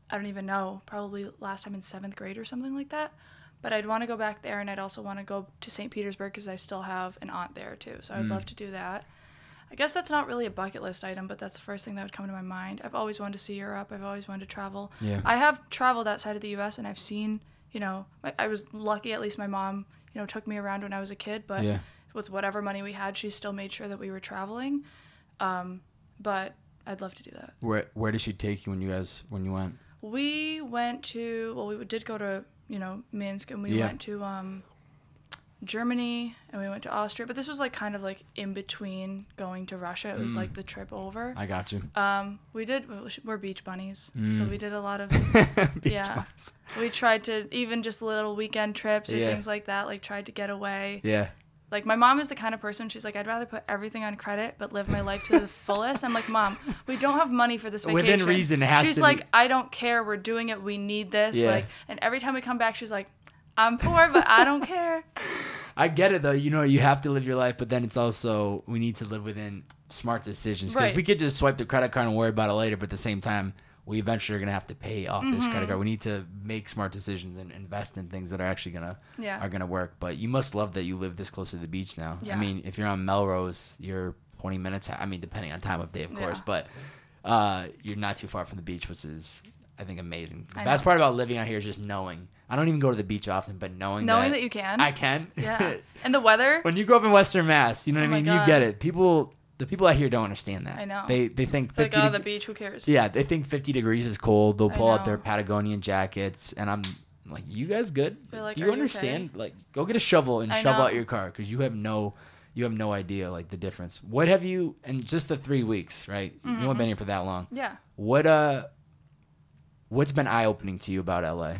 I don't even know, probably last time in 7th grade or something like that. But I'd want to go back there, and I'd also want to go to St. Petersburg because I still have an aunt there too. So I'd love to do that. I guess that's not really a bucket list item, but that's the first thing that would come to my mind. I've always wanted to see Europe. I've always wanted to travel. Yeah. I have traveled outside of the U.S., and I've seen, you know, I was lucky, at least my mom, you know, took me around when I was a kid, but with whatever money we had, she still made sure that we were traveling. But I'd love to do that. Where did she take you when you went? We went to, well, we did go to, you know, Minsk, and we went to Germany, and we went to Austria, but this was like kind of like in between going to Russia. It was like the trip over. I got you. We're beach bunnies, so we did a lot of Beach bunnies. We tried to, even just little weekend trips or things like that, like tried to get away. Yeah. Like, my mom is the kind of person, she's like, I'd rather put everything on credit but live my life to the fullest. I'm like, Mom, we don't have money for this vacation. Within reason, it has She's to like, be. I don't care. We're doing it. We need this. Yeah. Like, and every time we come back, she's like, I'm poor, but I don't care. I get it, though. You know, you have to live your life, but then it's also, we need to live within smart decisions. Because we could just swipe the credit card and worry about it later, but at the same time, we eventually are going to have to pay off this credit card. We need to make smart decisions and invest in things that are actually going to work. But you must love that you live this close to the beach now. Yeah. I mean, if you're on Melrose, you're 20 minutes. I mean, depending on time of day, of course. But you're not too far from the beach, which is, I think, amazing. The best part about living out here is just knowing. I don't even go to the beach often, but knowing that you can. I can. Yeah. And the weather. When you grow up in Western Mass, you know what I mean? God. You get it. The people out here don't understand that. I know. They think 50 like, oh, the beach, who cares? Yeah, they think 50 degrees is cold. They'll pull out their know. Patagonian jackets, and I'm like, you guys good? Like, do are you you understand? okay? Like, go get a shovel and I shovel know. out your car because you have no idea like the difference. What have you in just the 3 weeks, right? You haven't been here for that long. Yeah. What's been eye opening to you about LA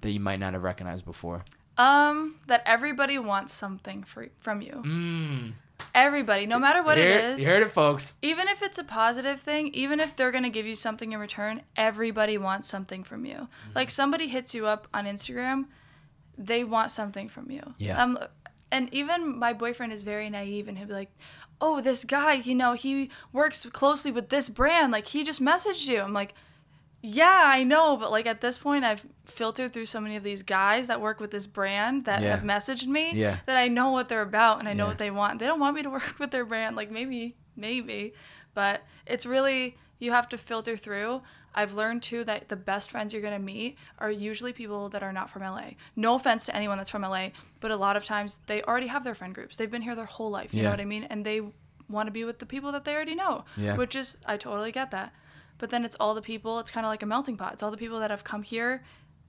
that you might not have recognized before? That everybody wants something from you. Everybody, no matter what it is. You heard it, folks. Even if it's a positive thing, even if they're going to give you something in return, everybody wants something from you. Like, somebody hits you up on Instagram, they want something from you. Yeah. And even my boyfriend is very naive, and he'll be like, oh, this guy, you know, he works closely with this brand. Like, he just messaged you. I'm like, Yeah, I know, but like at this point, I've filtered through so many of these guys that work with this brand that have messaged me that I know what they're about and I know what they want. They don't want me to work with their brand, like maybe, but it's really, you have to filter through. I've learned too that the best friends you're gonna meet are usually people that are not from LA. No offense to anyone that's from LA, but a lot of times they already have their friend groups. They've been here their whole life. You know what I mean? And they want to be with the people that they already know, which is, I totally get that. But then it's all the people, it's kind of like a melting pot. It's all the people that have come here,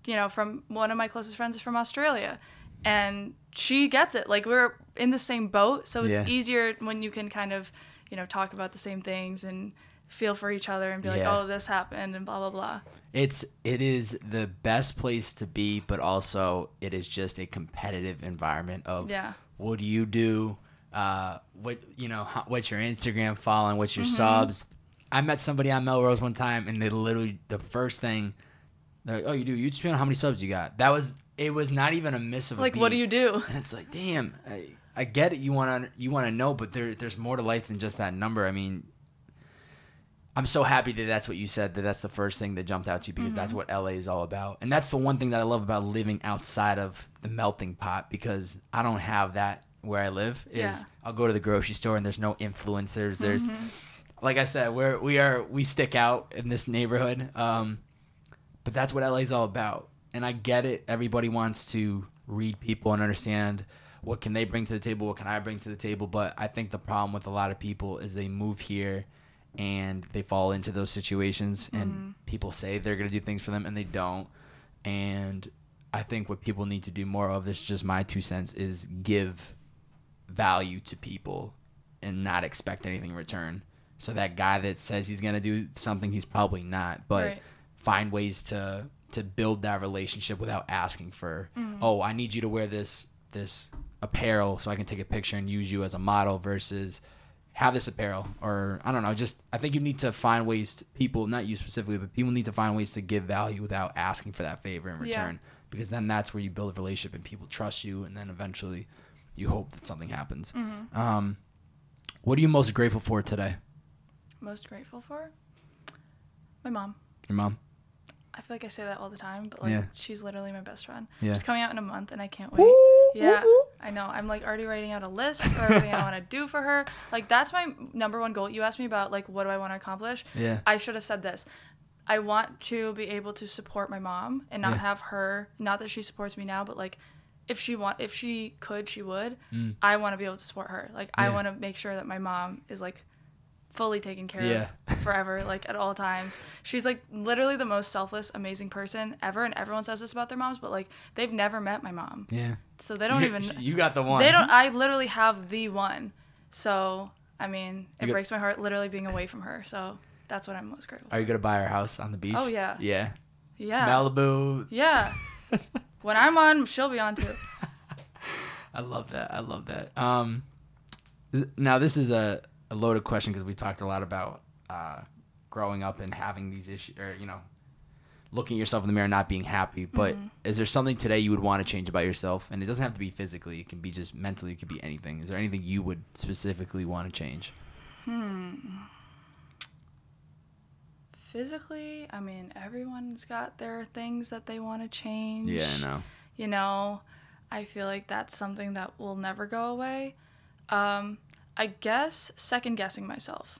you know, from one of my closest friends is from Australia. And she gets it. Like, we're in the same boat. So it's easier when you can kind of, you know, talk about the same things and feel for each other and be like, oh, this happened and blah, blah, blah. It is the best place to be, but also it is just a competitive environment of what do you do? What, you know, what's your Instagram following? What's your subs? I met somebody on Melrose one time, and they literally, the first thing, they're like, oh, you do YouTube? How many subs you got? It was not even a miss of a beat. What do you do? And it's like, damn, I get it. You want to know, but there's more to life than just that number. I mean, I'm so happy that that's what you said, that's the first thing that jumped out to you, because that's what LA is all about. And that's the one thing that I love about living outside of the melting pot, because I don't have that where I live. I'll go to the grocery store and there's no influencers. There's... Like I said, we stick out in this neighborhood, but that's what LA is all about. And I get it. Everybody wants to read people and understand what can they bring to the table, what can I bring to the table. But I think the problem with a lot of people is they move here and they fall into those situations, and people say they're going to do things for them and they don't. And I think what people need to do more of, this is just my 2 cents, is give value to people and not expect anything in return. So that guy that says he's going to do something, he's probably not. But find ways to build that relationship without asking for, oh, I need you to wear this apparel so I can take a picture and use you as a model, versus have this apparel. Or, I don't know, just I think you need to find ways to, people, not you specifically, but people need to find ways to give value without asking for that favor in return. Because then that's where you build a relationship and people trust you, and then eventually you hope that something happens. What are you most grateful for today? Most grateful for? My mom. Your mom? I feel like I say that all the time, but like she's literally my best friend. She's coming out in a month and I can't wait. I know. I'm like already writing out a list of everything I want to do for her. Like, that's my number one goal. You asked me about like what do I want to accomplish? I should have said this. I want to be able to support my mom and not have her, not that she supports me now, but like if she could, she would. I want to be able to support her. Like, I want to make sure that my mom is like fully taken care of forever, like at all times. She's like literally the most selfless, amazing person ever, and everyone says this about their moms, but like they've never met my mom. So they don't even. You got the one. They don't. I literally have the one. So I mean, it breaks my heart literally being away from her. So that's what I'm most grateful for. Are you gonna buy her house on the beach? Oh yeah. Yeah. Malibu. Yeah. When I'm on, she'll be on too. I love that. Now this is a loaded question, because we talked a lot about growing up and having these issues, or, you know, looking at yourself in the mirror and not being happy. But is there something today you would want to change about yourself? And it doesn't have to be physically. It can be just mentally. It could be anything. Is there anything you would specifically want to change? Physically, I mean, everyone's got their things that they want to change. Yeah, I know. You know, I feel like that's something that will never go away. I guess second guessing myself.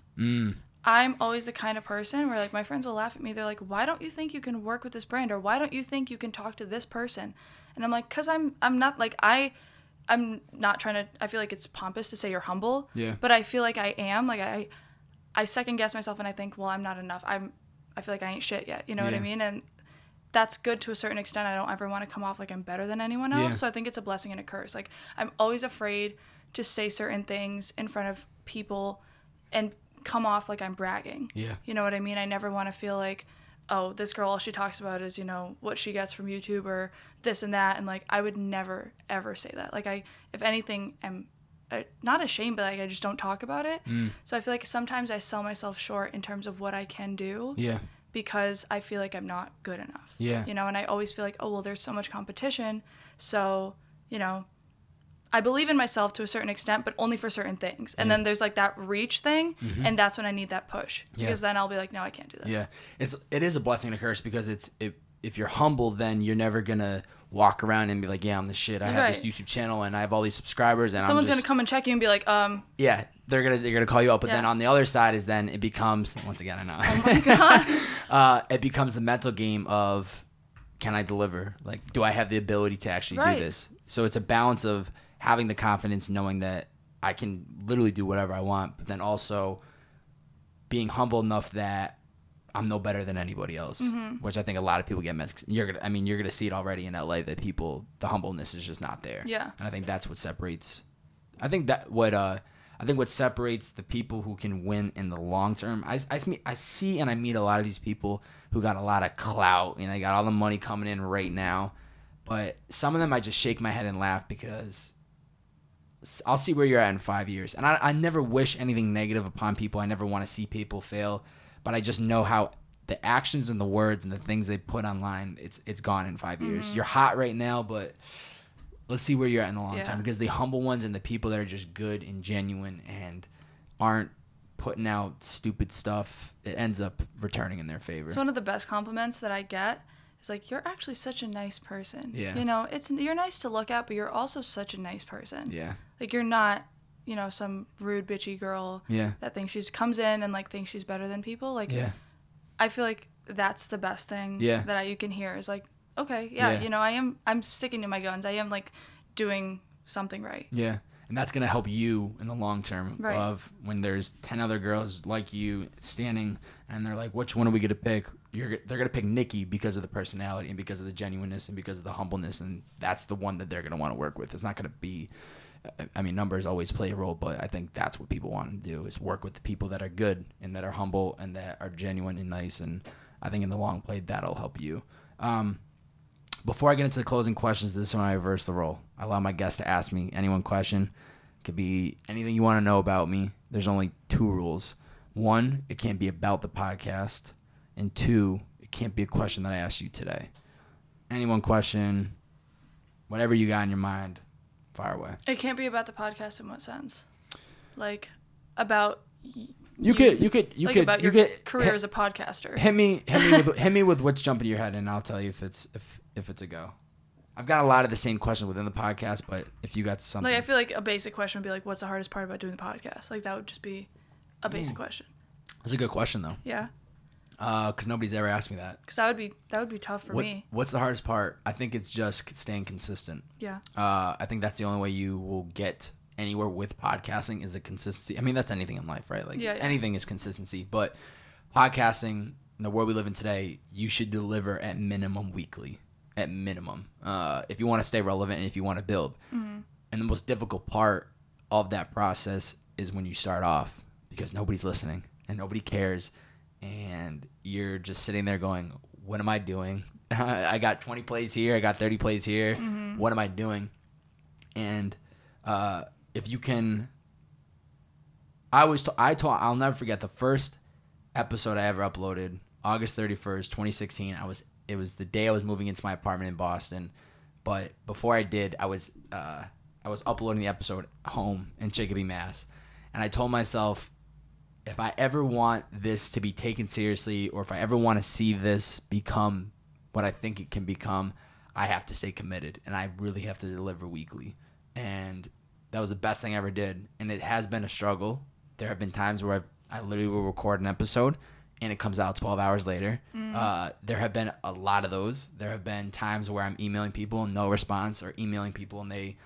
I'm always the kind of person where like my friends will laugh at me. They're like, why don't you think you can work with this brand? Or why don't you think you can talk to this person? And I'm like, cause I'm not like, I'm not trying to, I feel like it's pompous to say you're humble. But I feel like I am. Like I second guess myself and I think, well, I'm not enough. I feel like I ain't shit yet. You know what I mean? And that's good to a certain extent. I don't ever want to come off like I'm better than anyone else. So I think it's a blessing and a curse. Like, I'm always afraid to say certain things in front of people and come off like I'm bragging. You know what I mean? I never want to feel like, oh, this girl, all she talks about is, you know, what she gets from YouTube or this and that. And like, I would never, ever say that. Like, if anything, am not ashamed, but like, I just don't talk about it. So I feel like sometimes I sell myself short in terms of what I can do. Because I feel like I'm not good enough. You know, and I always feel like, oh, well, there's so much competition. So, you know, I believe in myself to a certain extent, but only for certain things. And then there's like that reach thing, and that's when I need that push, because then I'll be like, no, I can't do this. Yeah, it is a blessing and a curse, because if you're humble, then you're never gonna walk around and be like, yeah, I'm the shit. I have this YouTube channel and I have all these subscribers, and someone's gonna come and check you and be like, yeah, they're gonna call you up. But then on the other side is then it becomes, once again, I know. Oh my god. It becomes the mental game of, can I deliver? Like, do I have the ability to actually do this? So it's a balance of having the confidence, knowing that I can literally do whatever I want, but then also being humble enough that I'm no better than anybody else, which I think a lot of people get mixed. You're gonna see it already in LA that the humbleness is just not there. Yeah. And I think that's what separates. I think what separates the people who can win in the long term. I see and I meet a lot of these people who got a lot of clout, and they got all the money coming in right now, but some of them I just shake my head and laugh, because I'll see where you're at in 5 years. And I never wish anything negative upon people. I never want to see people fail. But I just know how the actions and the words and the things they put online, it's gone in 5 years. You're hot right now, but let's see where you're at in the long time. Because the humble ones and the people that are just good and genuine and aren't putting out stupid stuff, it ends up returning in their favor. It's one of the best compliments that I get. It's like, you're actually such a nice person. Yeah. You know, you're nice to look at, but you're also such a nice person. Yeah. Like, you're not, you know, some rude, bitchy girl that thinks comes in and, like, thinks she's better than people. Like, I feel like that's the best thing that you can hear is, like, okay, you know, I'm sticking to my guns. I am, like, doing something right. Yeah. And that's going to help you in the long term of when there's 10 other girls like you standing and they're like, which one are we going to pick? They're going to pick Nicki because of the personality and because of the genuineness and because of the humbleness. And that's the one that they're going to want to work with. It's not going to be, I mean, numbers always play a role, but I think that's what people want to do is work with the people that are good and that are humble and that are genuine and nice. And I think in the long play, that'll help you. Before I get into the closing questions, this is when I reverse the role. I allow my guests to ask me any one question. It could be anything you want to know about me. There's only 2 rules. 1, it can't be about the podcast. And 2, it can't be a question that I asked you today. Any one question, whatever you got in your mind, fire away. It can't be about the podcast in what sense? Like, about you could about your career as a podcaster. Hit me with what's jumping to your head, and I'll tell you if it's a go. I've got a lot of the same questions within the podcast, but if you got something, like, I feel like a basic question would be like, what's the hardest part about doing the podcast? Like, that would just be a basic question. That's a good question though. Yeah. Because nobody's ever asked me that. Because that would be tough for me. What's the hardest part? I think it's just staying consistent. Yeah. I think that's the only way you will get anywhere with podcasting is the consistency. I mean, that's anything in life, right? Like anything is consistency. But podcasting, in the world we live in today, you should deliver at minimum weekly. At minimum. If you want to stay relevant and if you want to build. Mm-hmm. And the most difficult part of that process is when you start off because nobody's listening and nobody cares. And you're just sitting there going, what am I doing? I got 20 plays here. I got 30 plays here. Mm-hmm. What am I doing? And if you can, I'll never forget the first episode I ever uploaded, August 31st, 2016. It was the day I was moving into my apartment in Boston. But before I did, I was uploading the episode home in Chicopee, Mass. And I told myself, if I ever want this to be taken seriously or if I ever want to see this become what I think it can become, I have to stay committed and I really have to deliver weekly. And that was the best thing I ever did. And it has been a struggle. There have been times where I literally will record an episode and it comes out 12 hours later. There have been a lot of those. There have been times where I'm emailing people and no response, or emailing people and they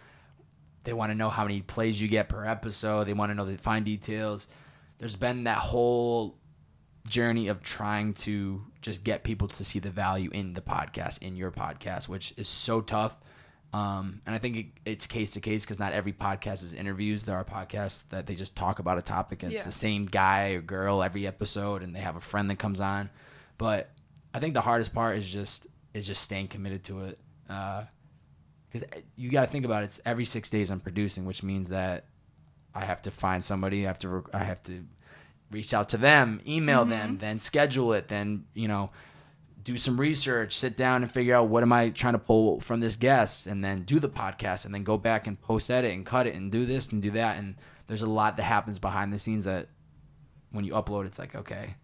want to know how many plays you get per episode. They want to know the fine details. There's been that whole journey of trying to just get people to see the value in the podcast, in your podcast, which is so tough. And I think it's case to case because not every podcast is interviews. There are podcasts that they just talk about a topic and it's the same guy or girl every episode and they have a friend that comes on. But I think the hardest part is just staying committed to it. Because you got to think about it. It's every 6 days I'm producing, which means that I have to find somebody. I have to reach out to them, email them, then schedule it, then, do some research, sit down and figure out what am I trying to pull from this guest, and then do the podcast, and then go back and post edit and cut it and do this and do that. And there's a lot that happens behind the scenes that when you upload, it's like, okay,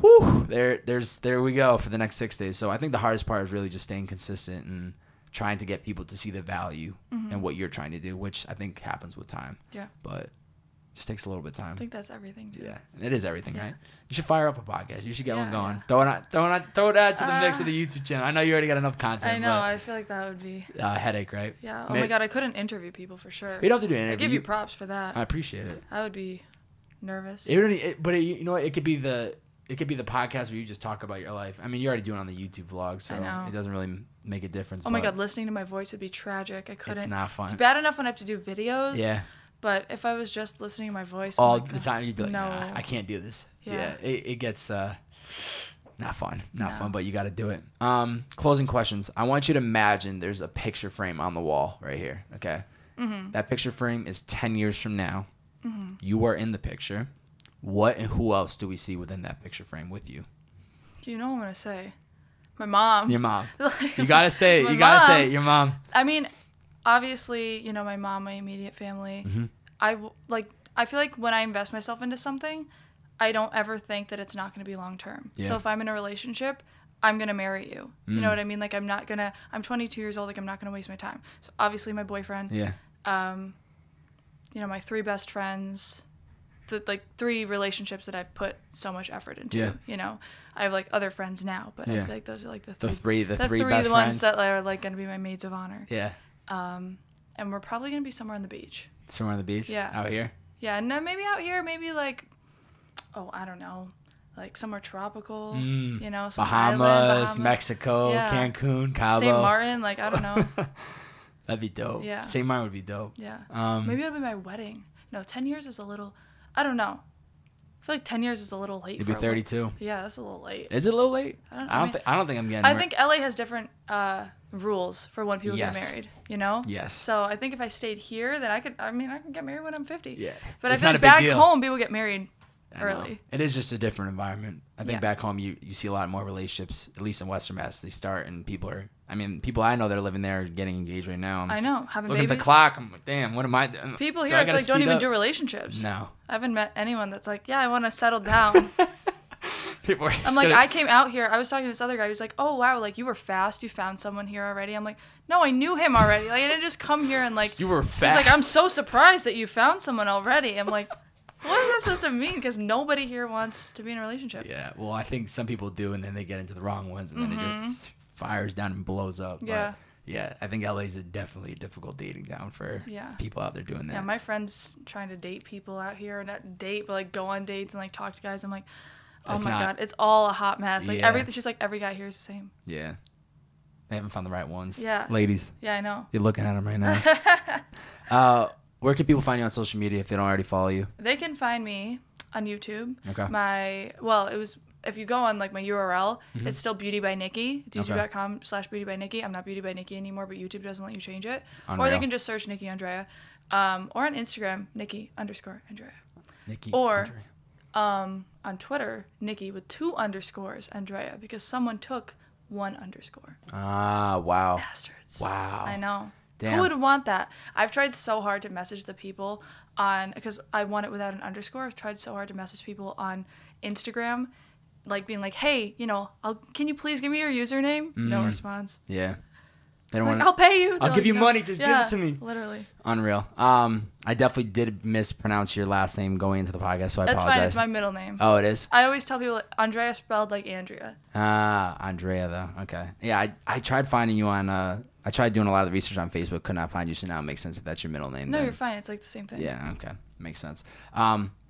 whew, there we go for the next 6 days. So I think the hardest part is really just staying consistent and trying to get people to see the value in what you're trying to do, which I think happens with time. Yeah. But just takes a little bit of time. I think that's everything, too. Yeah, it is everything, Yeah. right? You should fire up a podcast. You should get one going. Yeah. Throw that to the mix of the YouTube channel. I know you already got enough content. I know. I feel like that would be a headache, right? Yeah. Oh my God, I couldn't interview people for sure. You don't have to do an I interview. give you props for that. I appreciate it. I would be nervous. You know what? It could be the podcast where you just talk about your life. I mean, you're already doing it on the YouTube vlog, so I know. it doesn't really make a difference. Oh my God, listening to my voice would be tragic. I couldn't. It's not fun. It's bad enough when I have to do videos. Yeah. But if I was just listening to my voice All the time, you'd be like, no. nah, I can't do this. Yeah. It gets not fun. Not fun, but you got to do it. Closing questions. I want you to imagine there's a picture frame on the wall right here, okay? Mm-hmm. That picture frame is 10 years from now. Mm-hmm. You are in the picture. What and who else do we see within that picture frame with you? Do you know what I'm going to say? My mom. Your mom. You got to say it. You got to say it. Your mom. I mean, obviously, you know, my mom, my immediate family. Mm-hmm. I feel like when I invest myself into something, I don't ever think that it's not going to be long term. Yeah. So if I'm in a relationship, I'm going to marry you. You know what I mean? Like, I'm 22 years old. Like, I'm not going to waste my time. So obviously my boyfriend. Yeah. You know, my 3 best friends. The 3 relationships that I've put so much effort into. Yeah. You know, I have like other friends now, but I feel like those are like the three best ones friends that are like going to be my maids of honor. Yeah. And we're probably going to be somewhere on the beach. Somewhere on the beach? Yeah. Out here? Yeah, and maybe out here, maybe like, I don't know, like somewhere tropical, you know, some Bahamas, Mexico, Cancun, Cabo. St. Martin, like, I don't know. That'd be dope. Yeah. St. Martin would be dope. Yeah. Maybe it'll be my wedding. No, 10 years is a little, I don't know. I feel like 10 years is a little late. You'd be 32. Yeah, that's a little late. Is it a little late? I don't think I'm getting. I think LA has different rules for when people get married. You know. Yes. So I think if I stayed here, then I can get married when I'm 50. Yeah. But I feel like back home, people get married early. It is just a different environment. I think back home, you see a lot more relationships, at least in Western Mass. They start and people I know that are living there are getting engaged right now. I know, having babies. Looking at the clock, I'm like, damn, what am I doing? People here, I feel like, don't even do relationships. No. I haven't met anyone that's like, yeah, I want to settle down. People are I'm like, I came out here. I was talking to this other guy who's like, oh, wow, like, you were fast. You found someone here already. I'm like, no, I knew him already. Like, I didn't just come here and, like. You were fast. He's like, I'm so surprised that you found someone already. I'm like, what is that supposed to mean? Because nobody here wants to be in a relationship. Yeah, well, I think some people do, and then they get into the wrong ones, and then it just fires down and blows up. Yeah. But yeah, I think LA's definitely a difficult dating town for people out there doing that. Yeah, my friends trying to date people out here, or not date, but like go on dates and like talk to guys. I'm like, oh my God, it's all a hot mess. Like she's like, every guy here is the same. Yeah. They haven't found the right ones. Yeah. Ladies. Yeah, I know. You're looking at them right now. Where can people find you on social media if they don't already follow you? They can find me on YouTube. Okay. If you go on like my URL, it's still Beauty by Nicki. It's youtube.com/Beauty by Nicki. I'm not Beauty by Nicki anymore, but YouTube doesn't let you change it. Unreal. Or they can just search Nicki Andrea. Or on Instagram, Nicki_Andrea. Or on Twitter, Nicki with 2 underscores Andrea, because someone took 1 underscore. Ah, wow. Bastards. Wow. I know. Damn. Who would want that? I've tried so hard to message the people because I want it without an underscore. I've tried so hard to message people on Instagram, like being like, hey, you know, can you please give me your username? No response. Yeah. They don't want. I'll pay you. I'll give you money. Just give it to me. Literally. Unreal. I definitely did mispronounce your last name going into the podcast, so I apologize. That's fine. It's my middle name. Oh, it is? I always tell people Andrea spelled like Andrea. Ah, Andrea, though. Okay. Yeah, I tried finding you on... I tried doing a lot of the research on Facebook. Could not find you, so now it makes sense if that's your middle name. No, you're fine. It's like the same thing. Yeah, okay. Makes sense.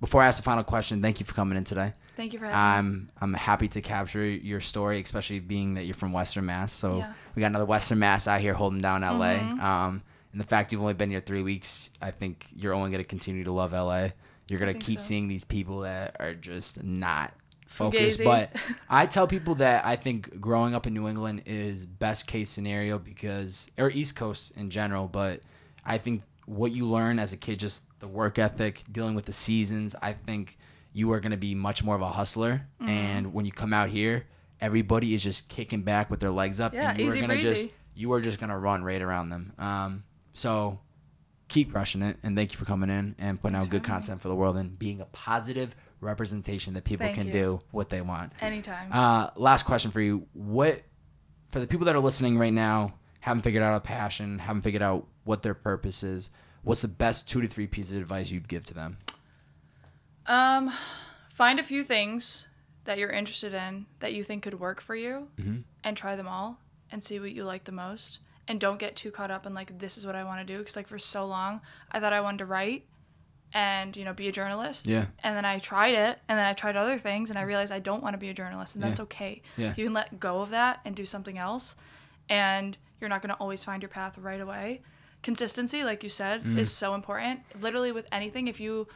Before I ask the final question, thank you for coming in today. Thank you for having me. I'm happy to capture your story, especially being that you're from Western Mass. So we got another Western Mass out here holding down LA. And the fact you've only been here 3 weeks, I think you're only going to continue to love LA. You're going to keep seeing these people that are just not focused. Fugazi. But I tell people that I think growing up in New England is best case scenario or East Coast in general. But I think what you learn as a kid, just the work ethic, dealing with the seasons, I think you are going to be much more of a hustler. And when you come out here, everybody is just kicking back with their legs up. Yeah, and easy breezy. You are just going to run right around them. So keep crushing it. And thank you for coming in and putting out good content for the world and being a positive representation that people can do what they want. Anytime. Last question for you. For the people that are listening right now, haven't figured out a passion, haven't figured out what their purpose is, what's the best 2 to 3 pieces of advice you'd give to them? Find a few things that you're interested in that you think could work for you and try them all and see what you like the most. And don't get too caught up in like, this is what I want to do. Because like for so long, I thought I wanted to write and, you know, be a journalist. Yeah. And then I tried it and then I tried other things and I realized I don't want to be a journalist and that's okay. Yeah. You can let go of that and do something else. And you're not going to always find your path right away. Consistency, like you said, is so important. Literally with anything, if you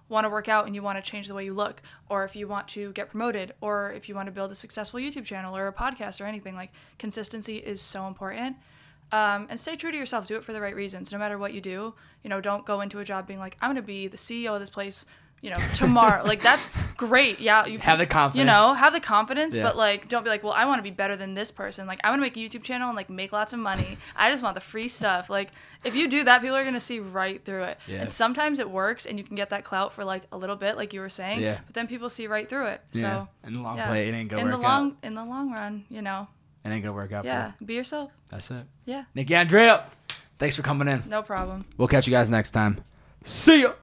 want to work out and you want to change the way you look, or if you want to get promoted, or if you want to build a successful YouTube channel or a podcast or anything, like consistency is so important. And stay true to yourself. Do it for the right reasons. No matter what you do, don't go into a job being like, I'm going to be the CEO of this place, tomorrow. Like, that's great. Yeah. You have the confidence. Have the confidence, but like, don't be like, well, I want to be better than this person. Like, I want to make a YouTube channel and like make lots of money. I just want the free stuff. Like, if you do that, people are going to see right through it. Yeah. And sometimes it works and you can get that clout for like a little bit, like you were saying, but then people see right through it. So in the long play, it ain't going to work out. In the long run, it ain't going to work out. Yeah. Be yourself. That's it. Yeah. Nicki Andrea, thanks for coming in. No problem. We'll catch you guys next time. See ya.